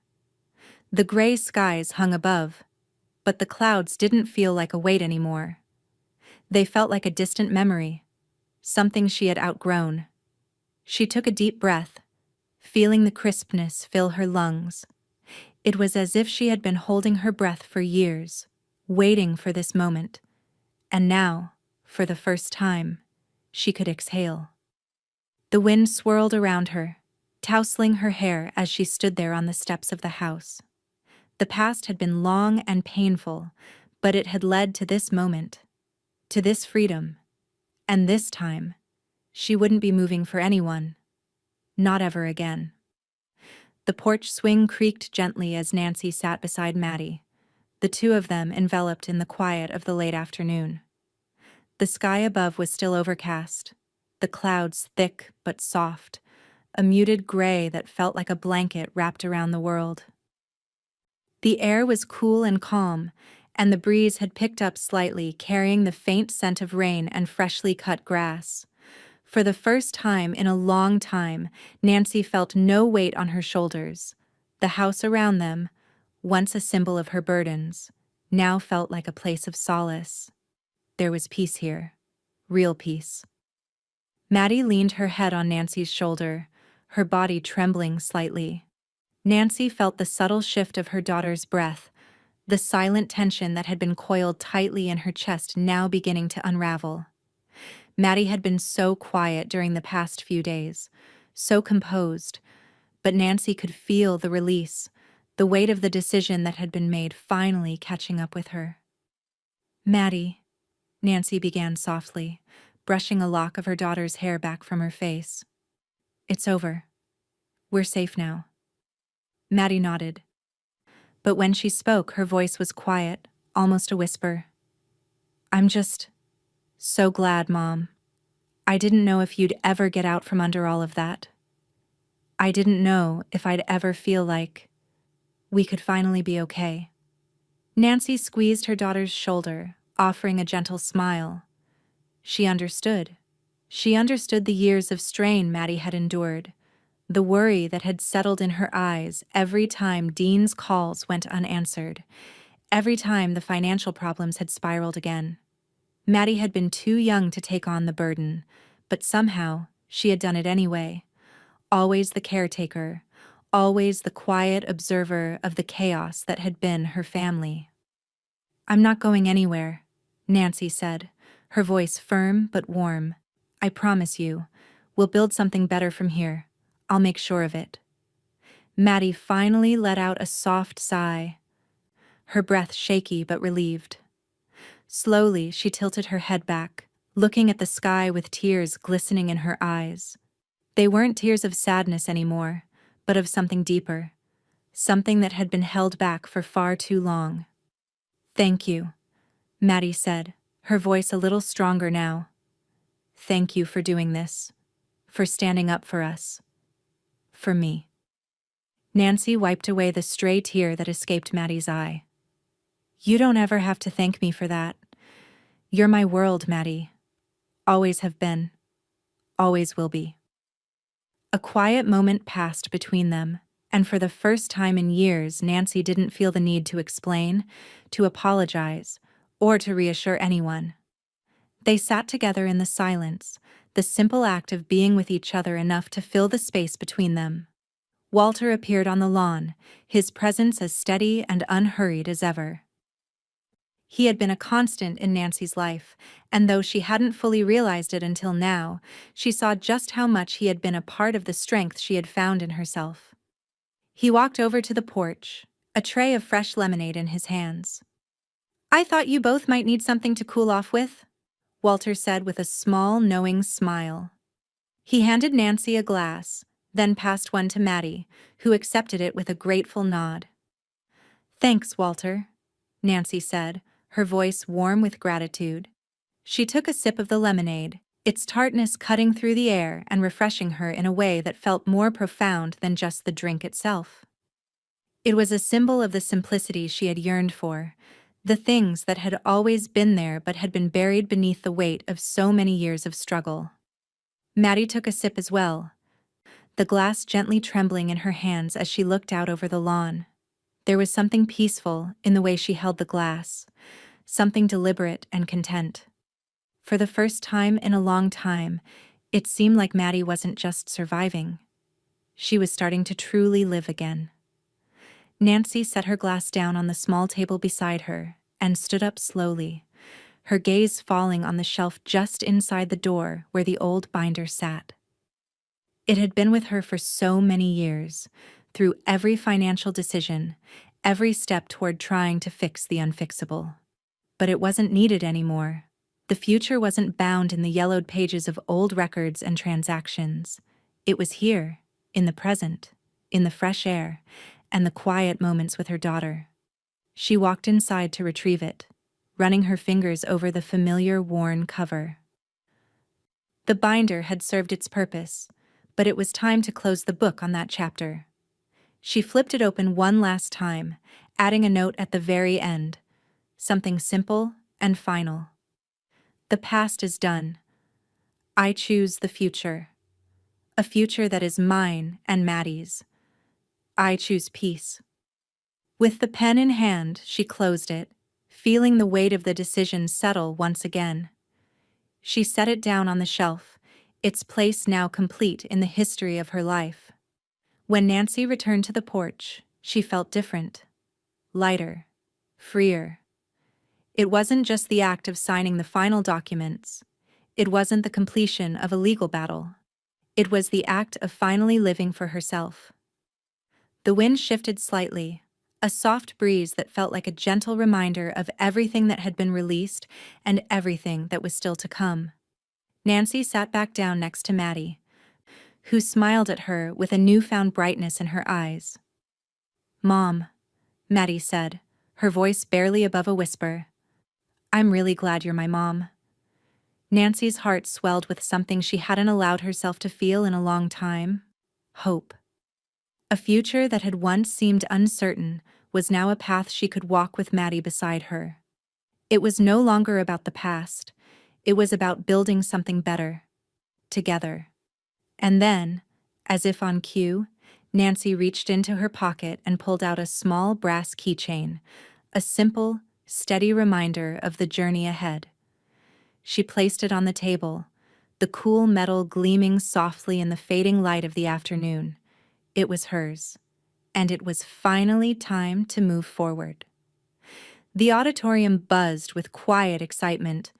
S1: The gray skies hung above, but the clouds didn't feel like a weight anymore. They felt like a distant memory, something she had outgrown. She took a deep breath, feeling the crispness fill her lungs. It was as if she had been holding her breath for years, waiting for this moment. And now, for the first time, she could exhale. The wind swirled around her, tousling her hair as she stood there on the steps of the house. The past had been long and painful, but it had led to this moment, to this freedom. And this time, she wouldn't be moving for anyone. Not ever again. The porch swing creaked gently as Nancy sat beside Maddie, the two of them enveloped in the quiet of the late afternoon. The sky above was still overcast, the clouds thick but soft, a muted gray that felt like a blanket wrapped around the world. The air was cool and calm, and the breeze had picked up slightly, carrying the faint scent of rain and freshly cut grass. For the first time in a long time, Nancy felt no weight on her shoulders. The house around them, once a symbol of her burdens, now felt like a place of solace. There was peace here. Real peace. Maddie leaned her head on Nancy's shoulder, her body trembling slightly. Nancy felt the subtle shift of her daughter's breath, the silent tension that had been coiled tightly in her chest now beginning to unravel. Maddie had been so quiet during the past few days, so composed, but Nancy could feel the release, the weight of the decision that had been made finally catching up with her. "Maddie," Nancy began softly, brushing a lock of her daughter's hair back from her face. "It's over. We're safe now." Maddie nodded. But when she spoke, her voice was quiet, almost a whisper. "I'm just so glad, Mom. I didn't know if you'd ever get out from under all of that. I didn't know if I'd ever feel like we could finally be okay." Nancy squeezed her daughter's shoulder, offering a gentle smile. She understood. She understood the years of strain Maddie had endured, the worry that had settled in her eyes every time Dean's calls went unanswered, every time the financial problems had spiraled again. Maddie had been too young to take on the burden, but somehow she had done it anyway. Always the caretaker, always the quiet observer of the chaos that had been her family. "I'm not going anywhere," Nancy said, her voice firm but warm. "I promise you, we'll build something better from here. I'll make sure of it." Maddie finally let out a soft sigh, her breath shaky but relieved. Slowly, she tilted her head back, looking at the sky with tears glistening in her eyes. They weren't tears of sadness anymore, but of something deeper, something that had been held back for far too long. "Thank you," Maddie said, her voice a little stronger now. "Thank you for doing this, for standing up for us, for me." Nancy wiped away the stray tear that escaped Maddie's eye. "You don't ever have to thank me for that. You're my world, Maddie. Always have been. Always will be." A quiet moment passed between them, and for the first time in years, Nancy didn't feel the need to explain, to apologize, or to reassure anyone. They sat together in the silence, the simple act of being with each other enough to fill the space between them. Walter appeared on the lawn, his presence as steady and unhurried as ever. He had been a constant in Nancy's life, and though she hadn't fully realized it until now, she saw just how much he had been a part of the strength she had found in herself. He walked over to the porch, a tray of fresh lemonade in his hands. "I thought you both might need something to cool off with," Walter said with a small, knowing smile. He handed Nancy a glass, then passed one to Maddie, who accepted it with a grateful nod. "Thanks, Walter," Nancy said, her voice warm with gratitude. She took a sip of the lemonade, its tartness cutting through the air and refreshing her in a way that felt more profound than just the drink itself. It was a symbol of the simplicity she had yearned for, the things that had always been there but had been buried beneath the weight of so many years of struggle. Maddie took a sip as well. the glass gently trembling in her hands as she looked out over the lawn. There was something peaceful in the way she held the glass, something deliberate and content. For the first time in a long time, it seemed like Maddie wasn't just surviving. She was starting to truly live again. Nancy set her glass down on the small table beside her and stood up slowly, her gaze falling on the shelf just inside the door where the old binder sat. It had been with her for so many years, through every financial decision, every step toward trying to fix the unfixable. But it wasn't needed anymore. The future wasn't bound in the yellowed pages of old records and transactions. It was here, in the present, in the fresh air, and the quiet moments with her daughter. She walked inside to retrieve it, running her fingers over the familiar worn cover. The binder had served its purpose, but it was time to close the book on that chapter. She flipped it open one last time, adding a note at the very end, something simple and final. The past is done. I choose the future. A future that is mine and Maddie's. I choose peace. With the pen in hand, she closed it, feeling the weight of the decision settle once again. She set it down on the shelf, its place now complete in the history of her life. When Nancy returned to the porch, she felt different, lighter, freer. It wasn't just the act of signing the final documents. It wasn't the completion of a legal battle. It was the act of finally living for herself. The wind shifted slightly, a soft breeze that felt like a gentle reminder of everything that had been released and everything that was still to come. Nancy sat back down next to Maddie, who smiled at her with a newfound brightness in her eyes. "Mom," Maddie said, her voice barely above a whisper, "I'm really glad you're my mom." Nancy's heart swelled with something she hadn't allowed herself to feel in a long time: hope. A future that had once seemed uncertain was now a path she could walk with Maddie beside her. It was no longer about the past. It was about building something better. Together. And then, as if on cue, Nancy reached into her pocket and pulled out a small brass keychain, a simple, steady reminder of the journey ahead. She placed it on the table, the cool metal gleaming softly in the fading light of the afternoon. It was hers, and it was finally time to move forward. The auditorium buzzed with quiet excitement,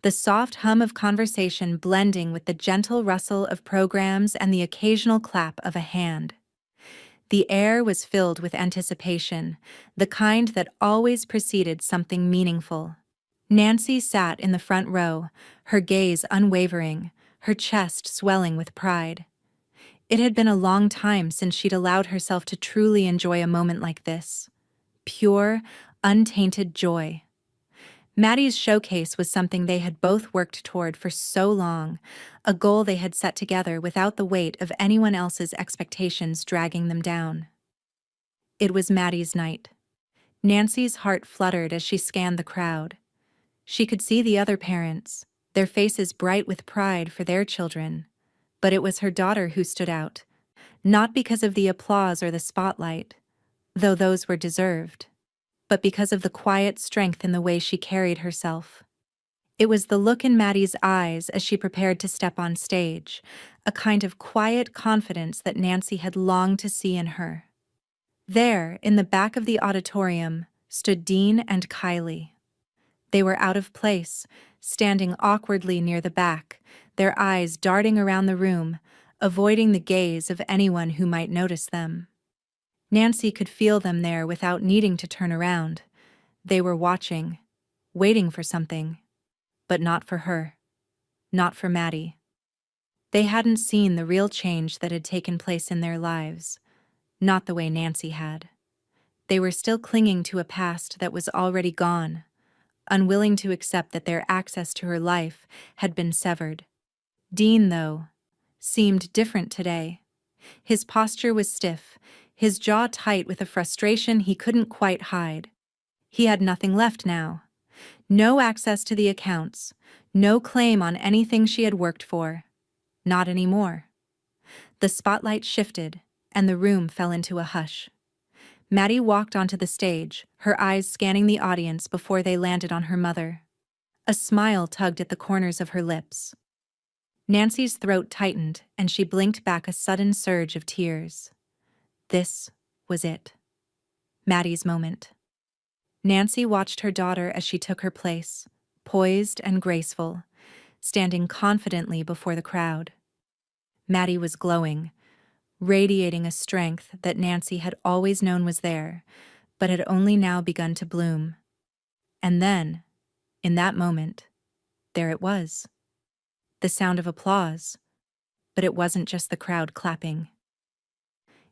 S1: the soft hum of conversation blending with the gentle rustle of programs and the occasional clap of a hand. The air was filled with anticipation, the kind that always preceded something meaningful. Nancy sat in the front row, her gaze unwavering, her chest swelling with pride. It had been a long time since she'd allowed herself to truly enjoy a moment like this. Pure, untainted joy. Maddie's showcase was something they had both worked toward for so long, a goal they had set together without the weight of anyone else's expectations dragging them down. It was Maddie's night. Nancy's heart fluttered as she scanned the crowd. She could see the other parents, their faces bright with pride for their children. But it was her daughter who stood out, not because of the applause or the spotlight, though those were deserved, but because of the quiet strength in the way she carried herself. It was the look in Maddie's eyes as she prepared to step on stage, a kind of quiet confidence that Nancy had longed to see in her. There, in the back of the auditorium, stood Dean and Kylie. They were out of place, standing awkwardly near the back, their eyes darting around the room, avoiding the gaze of anyone who might notice them. Nancy could feel them there without needing to turn around. They were watching, waiting for something. But not for her. Not for Maddie. They hadn't seen the real change that had taken place in their lives. Not the way Nancy had. They were still clinging to a past that was already gone, unwilling to accept that their access to her life had been severed. Dean, though, seemed different today. His posture was stiff, his jaw tight with a frustration he couldn't quite hide. He had nothing left now. No access to the accounts, no claim on anything she had worked for. Not anymore. The spotlight shifted, and the room fell into a hush. Maddie walked onto the stage, her eyes scanning the audience before they landed on her mother. A smile tugged at the corners of her lips. Nancy's throat tightened, and she blinked back a sudden surge of tears. This was it. Maddie's moment. Nancy watched her daughter as she took her place, poised and graceful, standing confidently before the crowd. Maddie was glowing, radiating a strength that Nancy had always known was there, but had only now begun to bloom. And then, in that moment, there it was. The sound of applause. But it wasn't just the crowd clapping.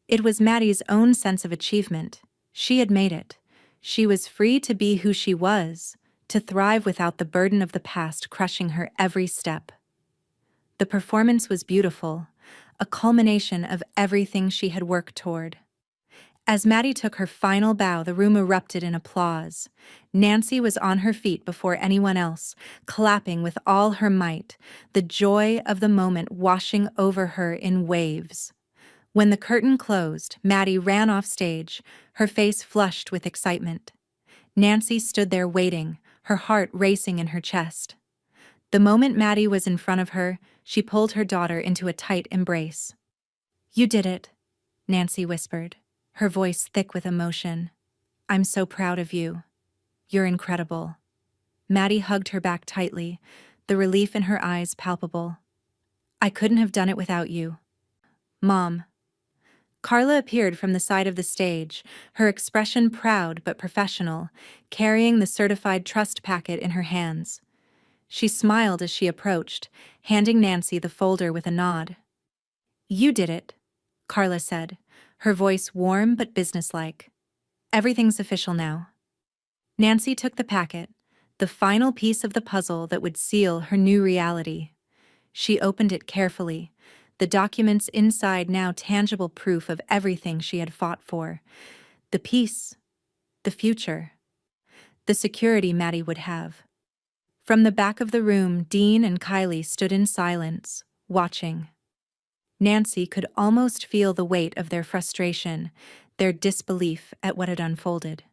S1: It was Maddie's own sense of achievement. She had made it. She was free to be who she was, to thrive without the burden of the past crushing her every step. The performance was beautiful, a culmination of everything she had worked toward. As Maddie took her final bow, the room erupted in applause. Nancy was on her feet before anyone else, clapping with all her might, the joy of the moment washing over her in waves. When the curtain closed, Maddie ran off stage, her face flushed with excitement. Nancy stood there waiting, her heart racing in her chest. The moment Maddie was in front of her, she pulled her daughter into a tight embrace. "You did it," Nancy whispered, her voice thick with emotion. "I'm so proud of you. You're incredible." Maddie hugged her back tightly, the relief in her eyes palpable. "I couldn't have done it without you." "Mom." Carla appeared from the side of the stage, her expression proud but professional, carrying the certified trust packet in her hands. She smiled as she approached, handing Nancy the folder with a nod. "You did it," Carla said, her voice warm but businesslike. "Everything's official now." Nancy took the packet, the final piece of the puzzle that would seal her new reality. She opened it carefully, the documents inside now tangible proof of everything she had fought for. The peace, the future, the security Maddie would have. From the back of the room, Dean and Kylie stood in silence, watching. Nancy could almost feel the weight of their frustration, their disbelief at what had unfolded.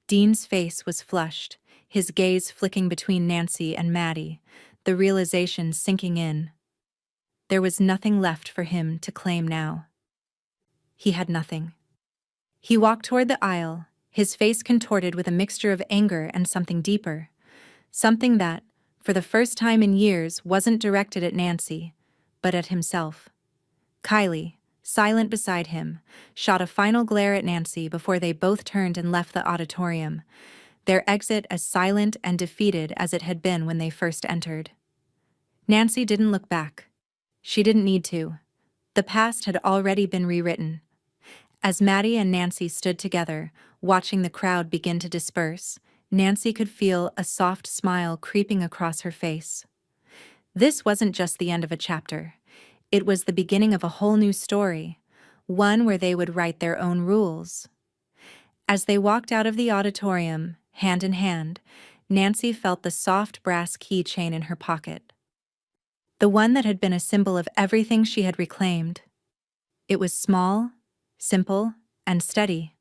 S1: Dean's face was flushed, his gaze flicking between Nancy and Maddie, the realization sinking in. There was nothing left for him to claim now. He had nothing. He walked toward the aisle, his face contorted with a mixture of anger and something deeper. Something that, for the first time in years, wasn't directed at Nancy, but at himself. Kylie, silent beside him, shot a final glare at Nancy before they both turned and left the auditorium, their exit as silent and defeated as it had been when they first entered. Nancy didn't look back. She didn't need to. The past had already been rewritten. As Maddie and Nancy stood together, watching the crowd begin to disperse, Nancy could feel a soft smile creeping across her face. This wasn't just the end of a chapter. It was the beginning of a whole new story, one where they would write their own rules. As they walked out of the auditorium, hand in hand, Nancy felt the soft brass keychain in her pocket. The one that had been a symbol of everything she had reclaimed. It was small, simple, and steady.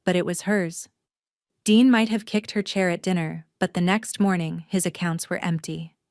S1: But it was hers. Dean might have kicked her chair at dinner, but the next morning his accounts were empty.